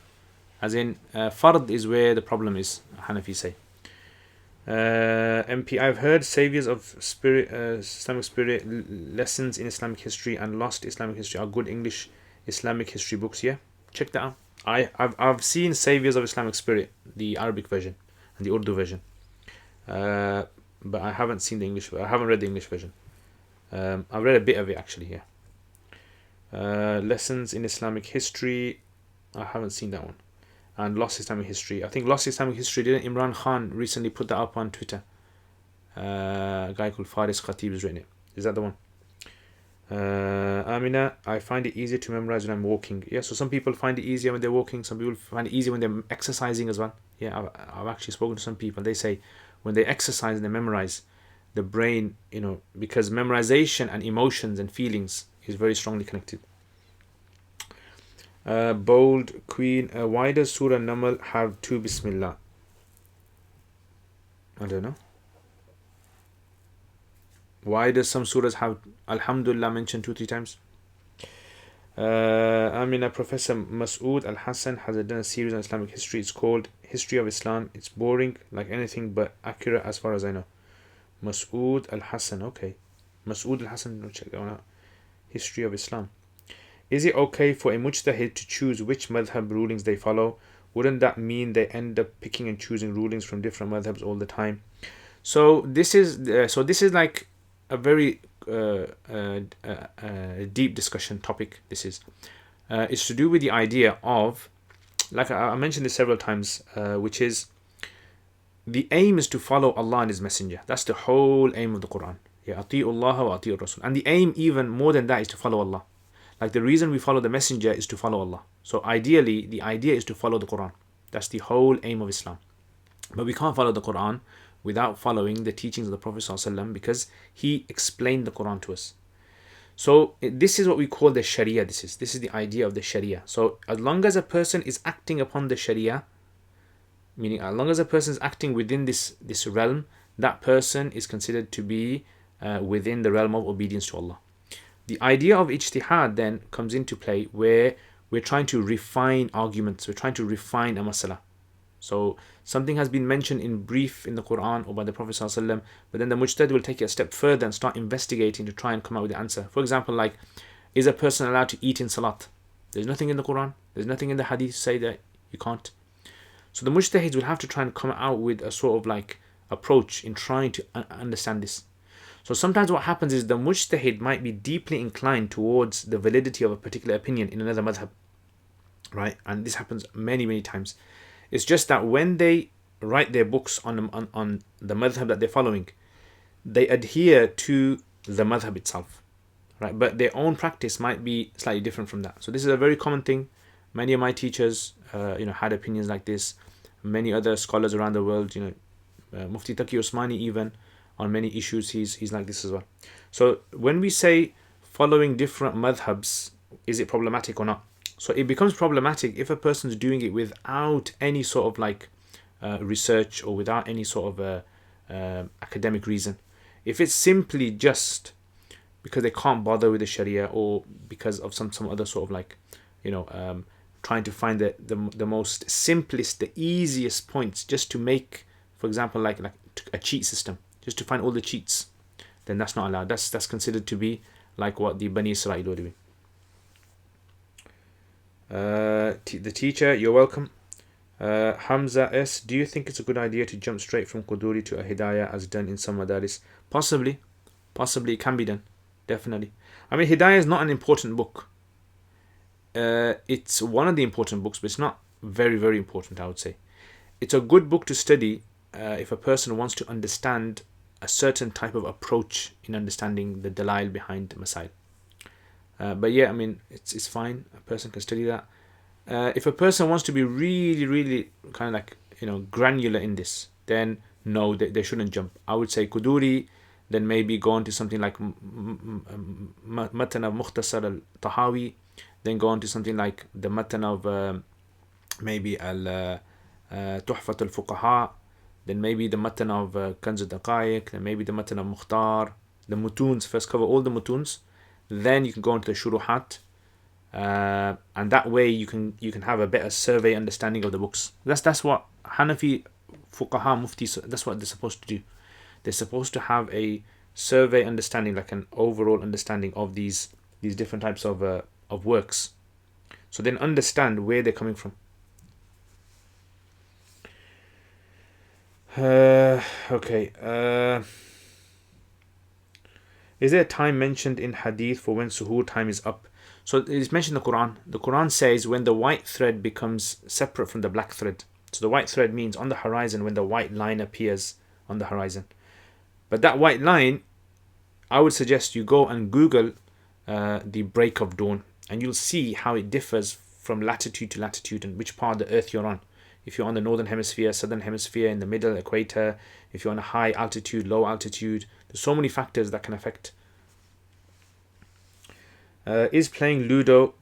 As in, fard is where the problem is, Hanafi say. MP, I've heard Saviors of Spirit, Islamic Spirit, Lessons in Islamic History and Lost Islamic History are good English Islamic history books. Yeah, check that out. I've seen Saviors of Islamic Spirit, the Arabic version and the Urdu version, but I haven't seen the English. I haven't read the English version. I've read a bit of it actually here. Lessons in Islamic History, I haven't seen that one. And Lost Islamic History, I think Lost Islamic History, didn't Imran Khan recently put that up on Twitter? A guy called Faris Khatib has written it. Is that the one? Amina, I find it easier to memorize when I'm walking. Yeah, so some people find it easier when they're walking, some people find it easier when they're exercising as well. Yeah, I've actually spoken to some people. They say when they exercise and they memorize, the brain, because memorization and emotions and feelings is very strongly connected. Bold Queen, why does Surah Namal have 2 Bismillah? I don't know. Why does some surahs have Alhamdulillah mentioned 2-3 times? Amina, Professor Masood Al-Hassan has done a series on Islamic history. It's called History of Islam. It's boring like anything but accurate as far as I know. Masood Al-Hassan, okay. Masood Al-Hassan, check that one out. History of Islam. Is it okay for a mujtahid to choose which madhhab rulings they follow? Wouldn't that mean they end up picking and choosing rulings from different madhhabs all the time? So this is like a very deep discussion topic. This is it's to do with the idea of, like I mentioned this several times, which is the aim is to follow Allah and His Messenger. That's the whole aim of the Quran. Ya ati'u Allah wa ati'u Rasul. And the aim, even more than that, is to follow Allah. Like the reason we follow the Messenger is to follow Allah. So ideally, the idea is to follow the Quran. That's the whole aim of Islam. But we can't follow the Quran without following the teachings of the Prophet ﷺ, because he explained the Quran to us. So this is what we call the Sharia. This is the idea of the Sharia. So as long as a person is acting upon the Sharia, meaning as long as a person is acting within this realm, that person is considered to be within the realm of obedience to Allah. The idea of ijtihad then comes into play, where we're trying to refine arguments, we're trying to refine a masala. So something has been mentioned in brief in the Quran or by the Prophet ﷺ, but then the mujtahid will take it a step further and start investigating to try and come out with the answer. For example, like, is a person allowed to eat in salat? There's nothing in the Quran, there's nothing in the hadith to say that you can't. So the mujtahids will have to try and come out with a sort of like approach in trying to understand this. So sometimes what happens is the mujtahid might be deeply inclined towards the validity of a particular opinion in another madhab, right? And this happens many, many times. It's just that when they write their books on the madhab that they're following, they adhere to the madhab itself, right? But their own practice might be slightly different from that. So this is a very common thing. Many of my teachers, had opinions like this. Many other scholars around the world, Mufti Taqi Usmani, even on many issues, he's like this as well. So when we say following different madhabs, is it problematic or not? So it becomes problematic if a person's doing it without any sort of like research or without any sort of academic reason. If it's simply just because they can't bother with the Sharia, or because of some other sort of like, trying to find the most simplest, the easiest points, just to make, for example, like a cheat system, just to find all the cheats, then that's not allowed. That's considered to be like what the Bani Israel were doing. The teacher, you're welcome. Hamza S, do you think it's a good idea to jump straight from Quduri to a Hidayah as done in some madaris? Possibly it can be done, definitely. I mean, Hidayah is not an important book. It's one of the important books, but it's not very, very important, I would say. It's a good book to study if a person wants to understand a certain type of approach in understanding the dalail behind Masail. But yeah, I mean, it's fine. A person can study that. If a person wants to be really, really kind of like, granular in this, then no, they shouldn't jump. I would say Quduri, then maybe go on to something like Matan of Mukhtasar al-Tahawi, then go on to something like the Matan of maybe Tuhfat al-Fuqaha, then maybe the Matan of Kanz al-Daqaiq, then maybe the Matan of Mukhtar, the Mutuns, first cover all the Mutuns, then you can go into the Shuruhat, and that way you can have a better survey understanding of the books. That's what Hanafi Fuqaha Muftis, that's what they're supposed to do. They're supposed to have a survey understanding, like an overall understanding of these different types of works, so then understand where they're coming from. Okay. Is there a time mentioned in hadith for when suhoor time is up? So it's mentioned in the Quran. The Quran says when the white thread becomes separate from the black thread. So the white thread means on the horizon, when the white line appears on the horizon. But that white line, I would suggest you go and Google the break of dawn, and you'll see how it differs from latitude to latitude and which part of the earth you're on. If you're on the northern hemisphere, southern hemisphere, in the middle, equator, if you're on a high altitude, low altitude, there's so many factors that can affect. Is playing Ludo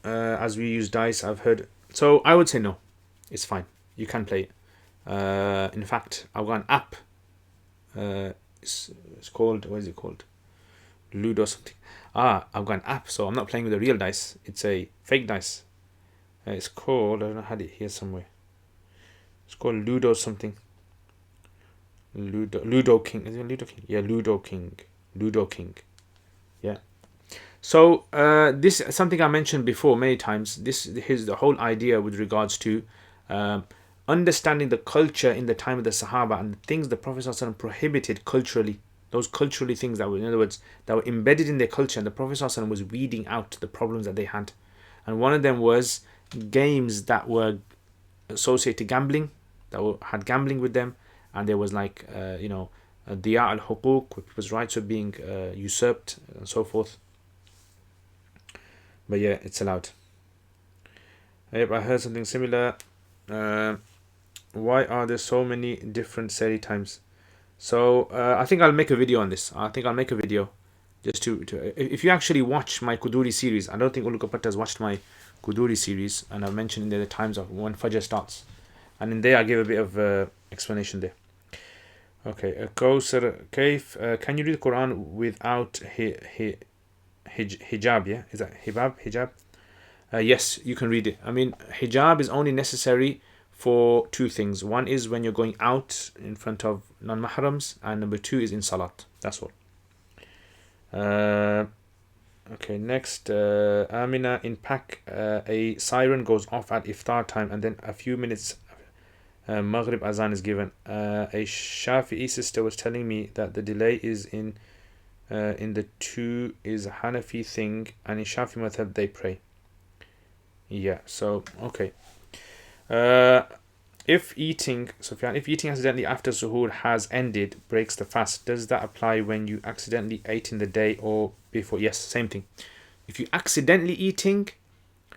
as we use dice? I've heard. So I would say no. It's fine. You can play it. In fact, I've got an app. It's called, what is it called? Ludo something. I've got an app, so I'm not playing with a real dice. It's a fake dice. It's called, I don't know, I had it here somewhere. It's called Ludo something. Ludo King. Is it Ludo King? Yeah, Ludo King. Yeah. So this is something I mentioned before many times. Here's the whole idea with regards to understanding the culture in the time of the Sahaba and the things the Prophet ﷺ prohibited culturally, those culturally things that were, in other words, that were embedded in their culture, and the Prophet ﷺ was weeding out the problems that they had. And one of them was games that were associated to gambling, had gambling with them, and there was like diya al-huquq, people's rights were being usurped and so forth. But yeah, it's allowed. Yep, I heard something similar. Why are there so many different sehri times? So I think I'll make a video on this. Just to if you actually watch my Quduri series. I don't think Ulu Kapatta has watched my Quduri series, and I've mentioned in there the times of when Fajr starts, and in there I give a bit of explanation there. Okay, Kausar Kaif, can you read the Quran without hijab? Yeah, is that hijab? Yes, you can read it. I mean, hijab is only necessary for two things. One is when you're going out in front of non-mahrams, and number two is in salat. That's all. Okay, next. Amina, in Pak, a siren goes off at iftar time, and then a few minutes Maghrib azan is given. A Shafi'i sister was telling me that the delay is in the two is a Hanafi thing, and in Shafi Madhhab they pray. Yeah, so okay. If eating accidentally after suhoor has ended, breaks the fast, does that apply when you accidentally ate in the day or before? Yes, same thing. If you accidentally eating,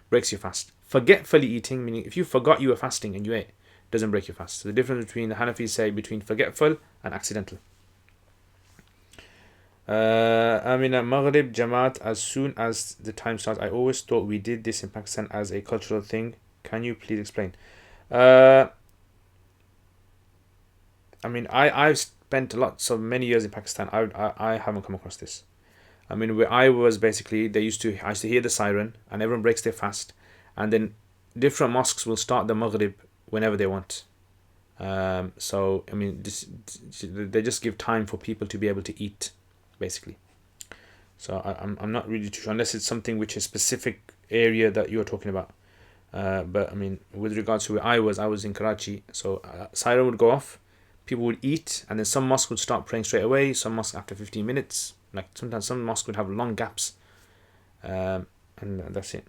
breaks your fast. Forgetfully eating, meaning if you forgot you were fasting and you ate, doesn't break your fast. So the difference between the Hanafis say between forgetful and accidental. Amina, Maghrib Jamaat as soon as the time starts. I always thought we did this in Pakistan as a cultural thing. Can you please explain? I mean, I've spent many years in Pakistan. I haven't come across this. I mean, where I was basically, I used to hear the siren and everyone breaks their fast, and then different mosques will start the Maghrib whenever they want. So I mean, they just give time for people to be able to eat, basically. So I'm not really too sure, unless it's something which is specific area that you're talking about. But I mean, with regards to where I was in Karachi, so siren would go off, people would eat, and then some mosques would start praying straight away, some mosques after 15 minutes, like sometimes some mosques would have long gaps, and that's it.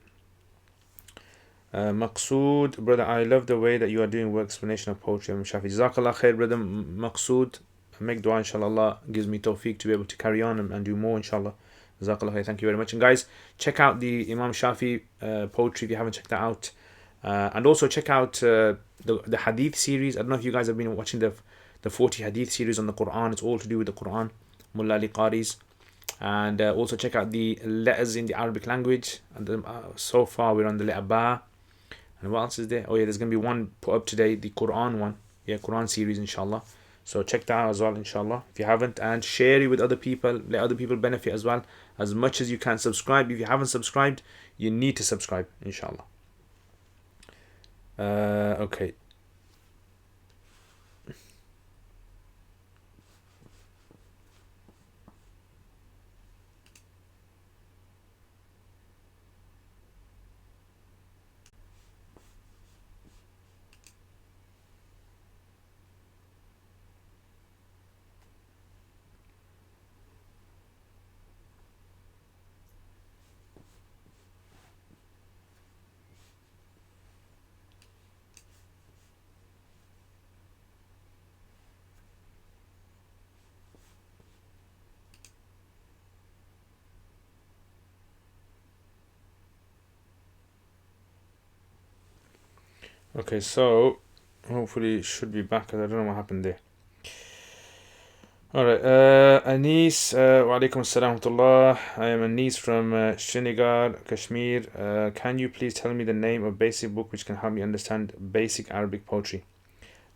Maqsood, brother, I love the way that you are doing work explanation of poetry. Shafi, Jazakallah khair, brother Maqsood. Make dua, inshallah. Allah gives me tawfiq to be able to carry on and do more, inshallah. Jazakallah khair, thank you very much. And guys, check out the Imam Shafi poetry if you haven't checked that out. And also check out the Hadith series. I don't know if you guys have been watching the 40 Hadith series on the Quran. It's all to do with the Quran, Mullah Ali Qaris. And also check out the letters in the Arabic language. And so far we're on the letter Ba. And what else is there? Oh yeah, there's going to be one put up today, the Quran one. Yeah, Quran series, inshallah. So check that out as well, inshallah, if you haven't. And share it with other people. Let other people benefit as well, as much as you can. Subscribe. If you haven't subscribed, you need to subscribe, inshallah. Okay. Okay, so hopefully it should be back, because I don't know what happened there. Alright, Anis, wa alaikum assalam wa rahmatullah. I am Anis from Srinagar, Kashmir. Can you please tell me the name of basic book which can help me understand basic Arabic poetry?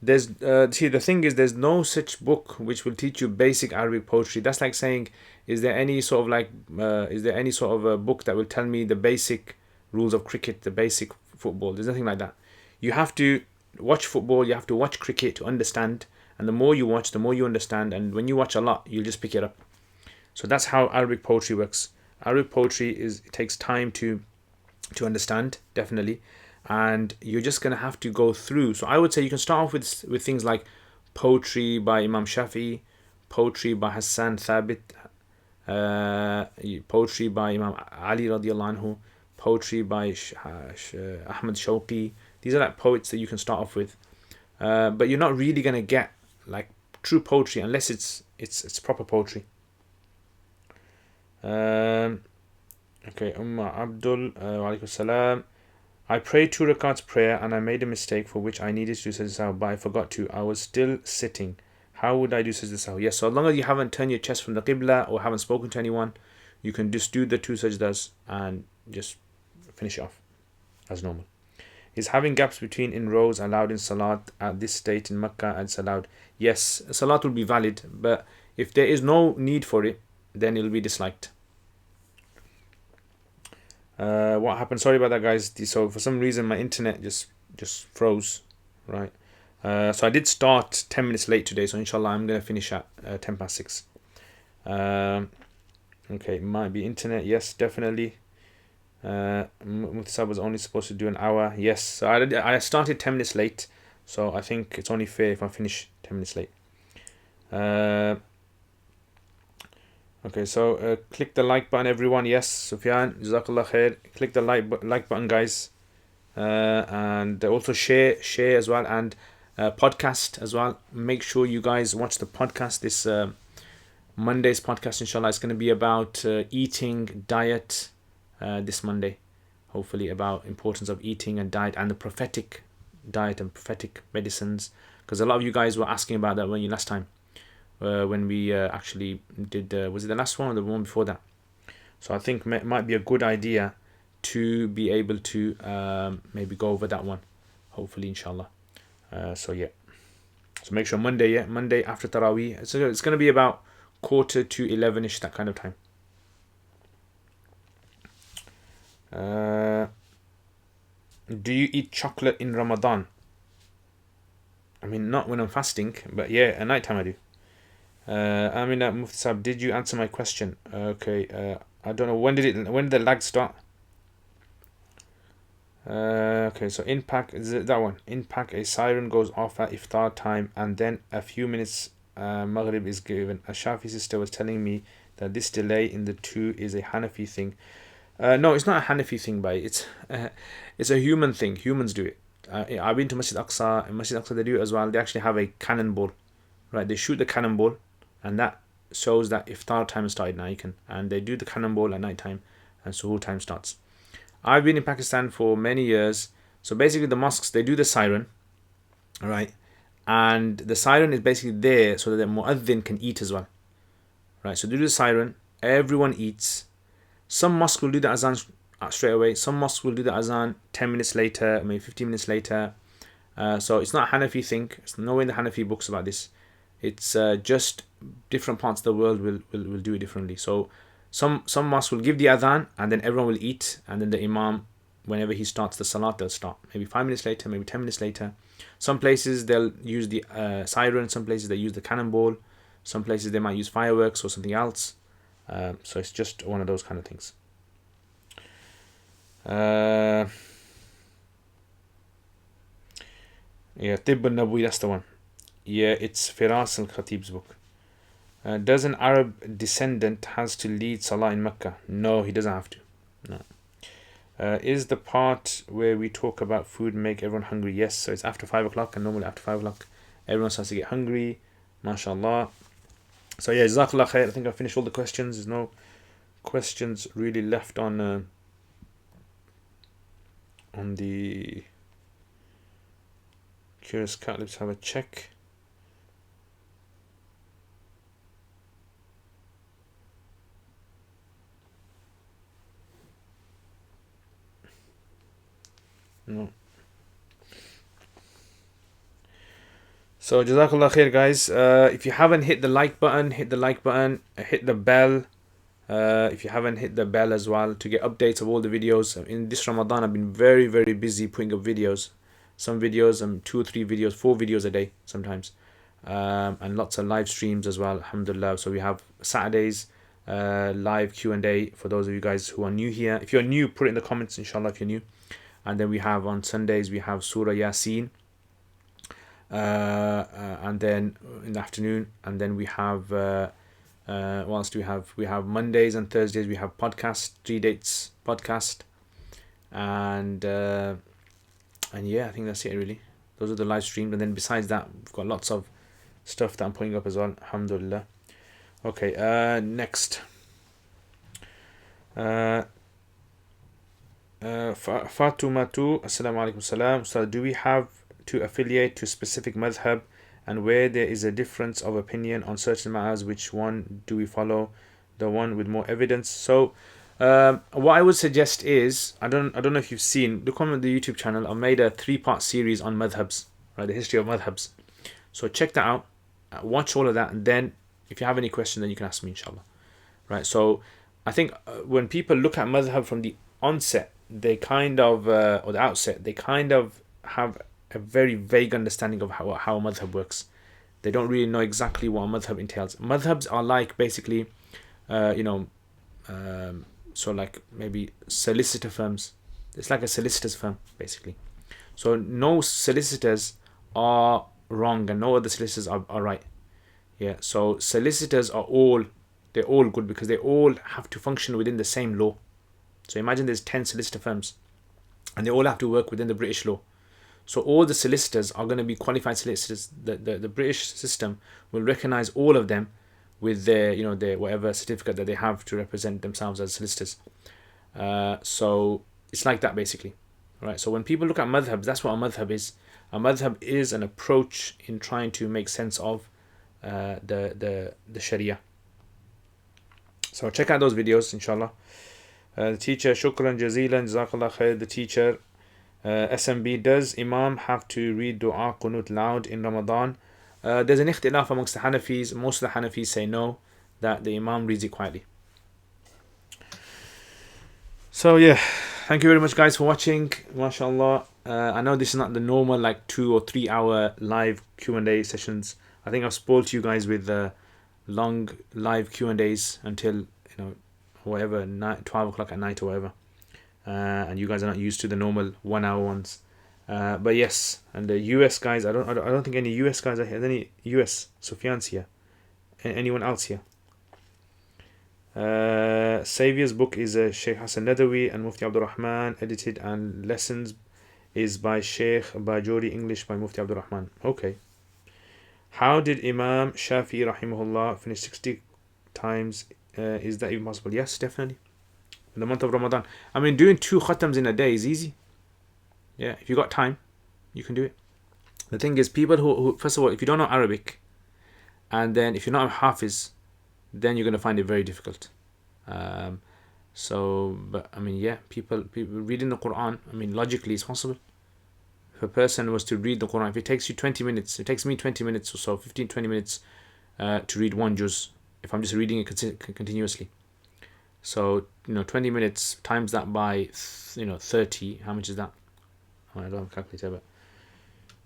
There's see, the thing is, there's no such book which will teach you basic Arabic poetry. That's like saying, is there any sort of a book that will tell me the basic rules of cricket, the basic football? There's nothing like that. You have to watch football, you have to watch cricket to understand, and the more you watch, the more you understand, and when you watch a lot, you'll just pick it up. So that's how Arabic poetry works. Arabic poetry it takes time to understand, definitely, and you're just going to have to go through. So I would say you can start off with things like poetry by Imam Shafi'i, poetry by Hassan Thabit, poetry by Imam Ali radiallahu anhu, poetry by Ahmad Shawqi. These are like poets that you can start off with, but you're not really going to get like true poetry unless it's proper poetry. Okay, Abdul, wa alaikum salam. I prayed 2 rakats prayer and I made a mistake for which I needed to do sajdah sahwi, but I forgot to. I was still sitting. How would I do sajdah sahwi? Yes, so as long as you haven't turned your chest from the qibla or haven't spoken to anyone, you can just do the 2 sajdas and just finish it off as normal. Is having gaps between in rows allowed in salat at this state in Makkah, and it's allowed? Yes, salat will be valid, but if there is no need for it, then it will be disliked. What happened? Sorry about that, guys. So for some reason my internet just froze, right? So I did start 10 minutes late today, so inshallah I'm going to finish at 10 past 6. Okay, might be internet. Yes, definitely. Mufti was only supposed to do an hour. Yes, so I started 10 minutes late, so I think it's only fair if I finish 10 minutes late. Okay, so click the like button, everyone. Yes, Sufyan, Jazakallah khair. Click the like button, guys, and also share as well, and podcast as well. Make sure you guys watch the podcast. This Monday's podcast, inshallah, is going to be about eating, diet. This Monday, hopefully, about importance of eating and diet and the prophetic diet and prophetic medicines, because a lot of you guys were asking about that last time. When we actually did, was it the last one or the one before that? So I think it might be a good idea to be able to maybe go over that one, hopefully, inshallah. So yeah, so make sure Monday after Taraweeh. So it's going to be about 10:45, that kind of time. Do you eat chocolate in Ramadan? I mean, not when I'm fasting, but yeah, at night time I do. Amina Mufti Sahib, did you answer my question? Okay, I don't know, when did the lag start? Okay, so in Pak, is it that one? In Pak, a siren goes off at iftar time, and then a few minutes Maghrib is given. A Shafi sister was telling me that this delay in the 2 is a Hanafi thing. No, it's not a Hanafi thing, it's a human thing. Humans do it. I've been to Masjid Aqsa. In Masjid Aqsa they do it as well. They actually have a cannonball, right? They shoot the cannonball, and that shows that iftar time has started now. And they do the cannonball at night time, and suhoor time starts. I've been in Pakistan for many years. So basically, the mosques, they do the siren, right? And the siren is basically there so that the muaddin can eat as well, right? So they do the siren, everyone eats. Some mosques will do the azan straight away. Some mosques will do the azan 10 minutes later, maybe 15 minutes later. So it's not a Hanafi thing. There's nowhere in the Hanafi books about this. It's just different parts of the world will do it differently. So some mosques will give the adhan and then everyone will eat, and then the imam, whenever he starts the salat, they'll start maybe 5 minutes later, maybe 10 minutes later. Some places they'll use the siren, some places they use the cannonball, some places they might use fireworks or something else. So it's just one of those kind of things. Yeah, Tibb al-Nabawi, that's the one. Yeah, it's Firas al-Khatib's book. Does an Arab descendant has to lead Salah in Mecca? No, he doesn't have to. No. Is the part where we talk about food make everyone hungry? Yes, so it's after 5 o'clock, and normally after 5 o'clock everyone starts to get hungry. MashaAllah. So yeah, Jazakallah khair. I think I finished all the questions. There's no questions really left on the Curious Cat. Let's have a check. No. So Jazakallah khair, guys. If you haven't hit the like button, hit the like button. Hit the bell. If you haven't hit the bell as well to get updates of all the videos. In this Ramadan, I've been very, very busy putting up videos. Some videos, 2 or 3 videos, 4 videos a day sometimes. And lots of live streams as well, alhamdulillah. So we have Saturdays, live Q&A for those of you guys who are new here. If you're new, put it in the comments, inshallah, if you're new. and then we have on Sundays we have Surah Yasin, and then in the afternoon, and then we have what else do we have? We have Mondays and Thursdays we have podcast, 3 dates podcast, and yeah, I think that's it really. Those are the live streams, and then besides that we've got lots of stuff that I'm putting up as well, alhamdulillah. Okay, next. Fatumatu, assalamu alaikum salam. So do we have to affiliate to specific madhhab, and where there is a difference of opinion on certain matters, which one do we follow? The one with more evidence. So what I would suggest is, I don't know if you've seen, look on the YouTube channel, I made a 3-part series on madhhabs, right, the history of madhhabs. So check that out, watch all of that, and then if you have any question, then you can ask me, inshallah. Right, so I think when people look at madhhab from the onset, they kind of, or the outset, they kind of have a very vague understanding of how a madhhab works. They don't really know exactly what a madhhab entails. Madhhabs are like basically, so like maybe solicitor firms. It's like a solicitor's firm, basically. So no solicitors are wrong and no other solicitors are right. Yeah, so solicitors are they're all good because they all have to function within the same law. So imagine there's 10 solicitor firms and they all have to work within the British law. So all the solicitors are going to be qualified solicitors. The British system will recognize all of them with their whatever certificate that they have to represent themselves as solicitors. So it's like that basically. Right? So when people look at madhhabs, that's what a madhhab is. A madhhab is an approach in trying to make sense of the Sharia. So check out those videos, inshallah. The teacher, shukran jazeelan, jazakallah khair. The teacher, SMB, does Imam have to read dua qunut loud in Ramadan? There's an ikhtilaf amongst the Hanafis. Most of the Hanafis say no, that the Imam reads it quietly. So yeah, thank you very much guys for watching, mashallah. I know this is not the normal like 2 or 3 hour live Q&A sessions. I think I've spoiled you guys with long live Q&As until whatever, 12 o'clock at night or whatever, and you guys are not used to the normal 1 hour ones. But yes, and the US guys, I don't think any US guys are here. Any US Sufyan's here? Anyone else here? Saviour's book is Sheikh Hassan Nadawi and Mufti Abdul Rahman, edited, and lessons is by Sheikh Bajori, English by Mufti Abdul Rahman. Okay. How did Imam Shafi'i rahimahullah finish 60 times? Is that even possible? Yes, definitely. In the month of Ramadan. I mean, doing 2 khatams in a day is easy. Yeah, if you got time, you can do it. The thing is, people who first of all, if you don't know Arabic, and then if you're not a Hafiz, then you're going to find it very difficult. But I mean, yeah, people reading the Quran, I mean, logically it's possible. If a person was to read the Quran, if it takes you 20 minutes, it takes me 20 minutes or so, 15-20 minutes to read one juz, if I'm just reading it continuously. So 20 minutes times that by 30, how much is that? I don't have a calculator, but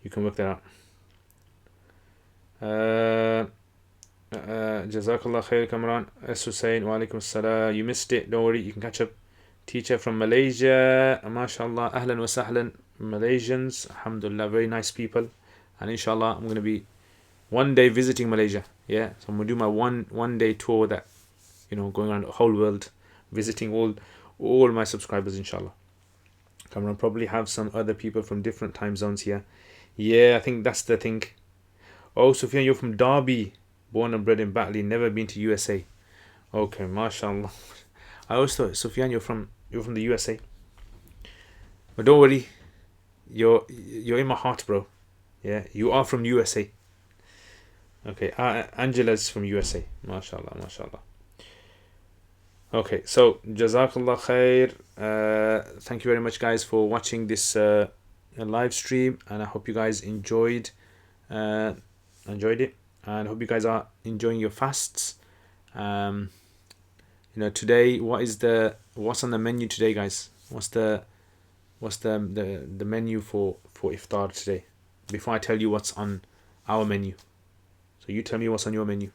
you can work that out. Jazakallah khair, Kamran. S. Hussein, wa alaikum assalam. You missed it, don't worry, you can catch up. Teacher from Malaysia, mashallah, ahlan wa sahlan. Malaysians, alhamdulillah, very nice people. And inshallah, I'm going to be one day visiting Malaysia. Yeah, so I'm going to do my one day tour, that going around the whole world, visiting all my subscribers, inshallah. Cameron probably have some other people from different time zones here. Yeah, I think that's the thing. Oh, Sufyan, you're from Derby, born and bred in Batley, never been to USA. Okay, mashallah. I always thought, Sufyan, you're from the USA. But don't worry, you're in my heart, bro. Yeah, you are from USA. Okay, Angela's from USA. Mashallah, mashallah. Okay, so Jazakallah khair. Thank you very much, guys, for watching this live stream, and I hope you guys enjoyed it, and I hope you guys are enjoying your fasts. Today, what's on the menu today, guys? What's the menu for iftar today? Before I tell you what's on our menu, so you tell me what's on your menu.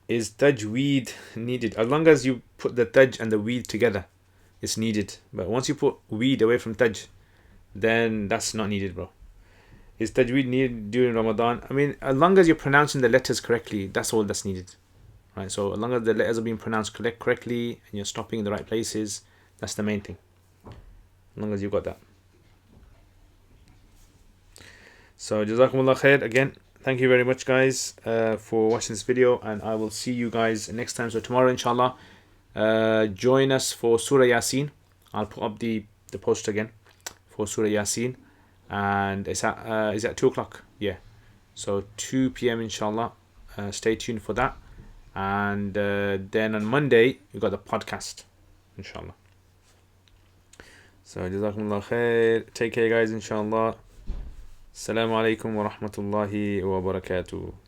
Is tajweed needed? As long as you put the taj and the weed together, it's needed. But once you put weed away from taj, then that's not needed, bro. Is tajweed needed during Ramadan? I mean, as long as you're pronouncing the letters correctly, that's all that's needed. Right? So as long as the letters are being pronounced correctly and you're stopping in the right places, that's the main thing. As long as you've got that. So Jazakumullah khair again. Thank you very much, guys, for watching this video, and I will see you guys next time. So tomorrow, inshallah, join us for Surah Yasin. I'll put up the post again for Surah Yasin, and it's at 2 o'clock. Yeah, so 2 p.m. inshallah. Stay tuned for that, and then on Monday you got the podcast, inshallah. So Jazakumullah khair. Take care, guys, inshallah. Assalamu alaikum wa rahmatullahi wa barakatuh.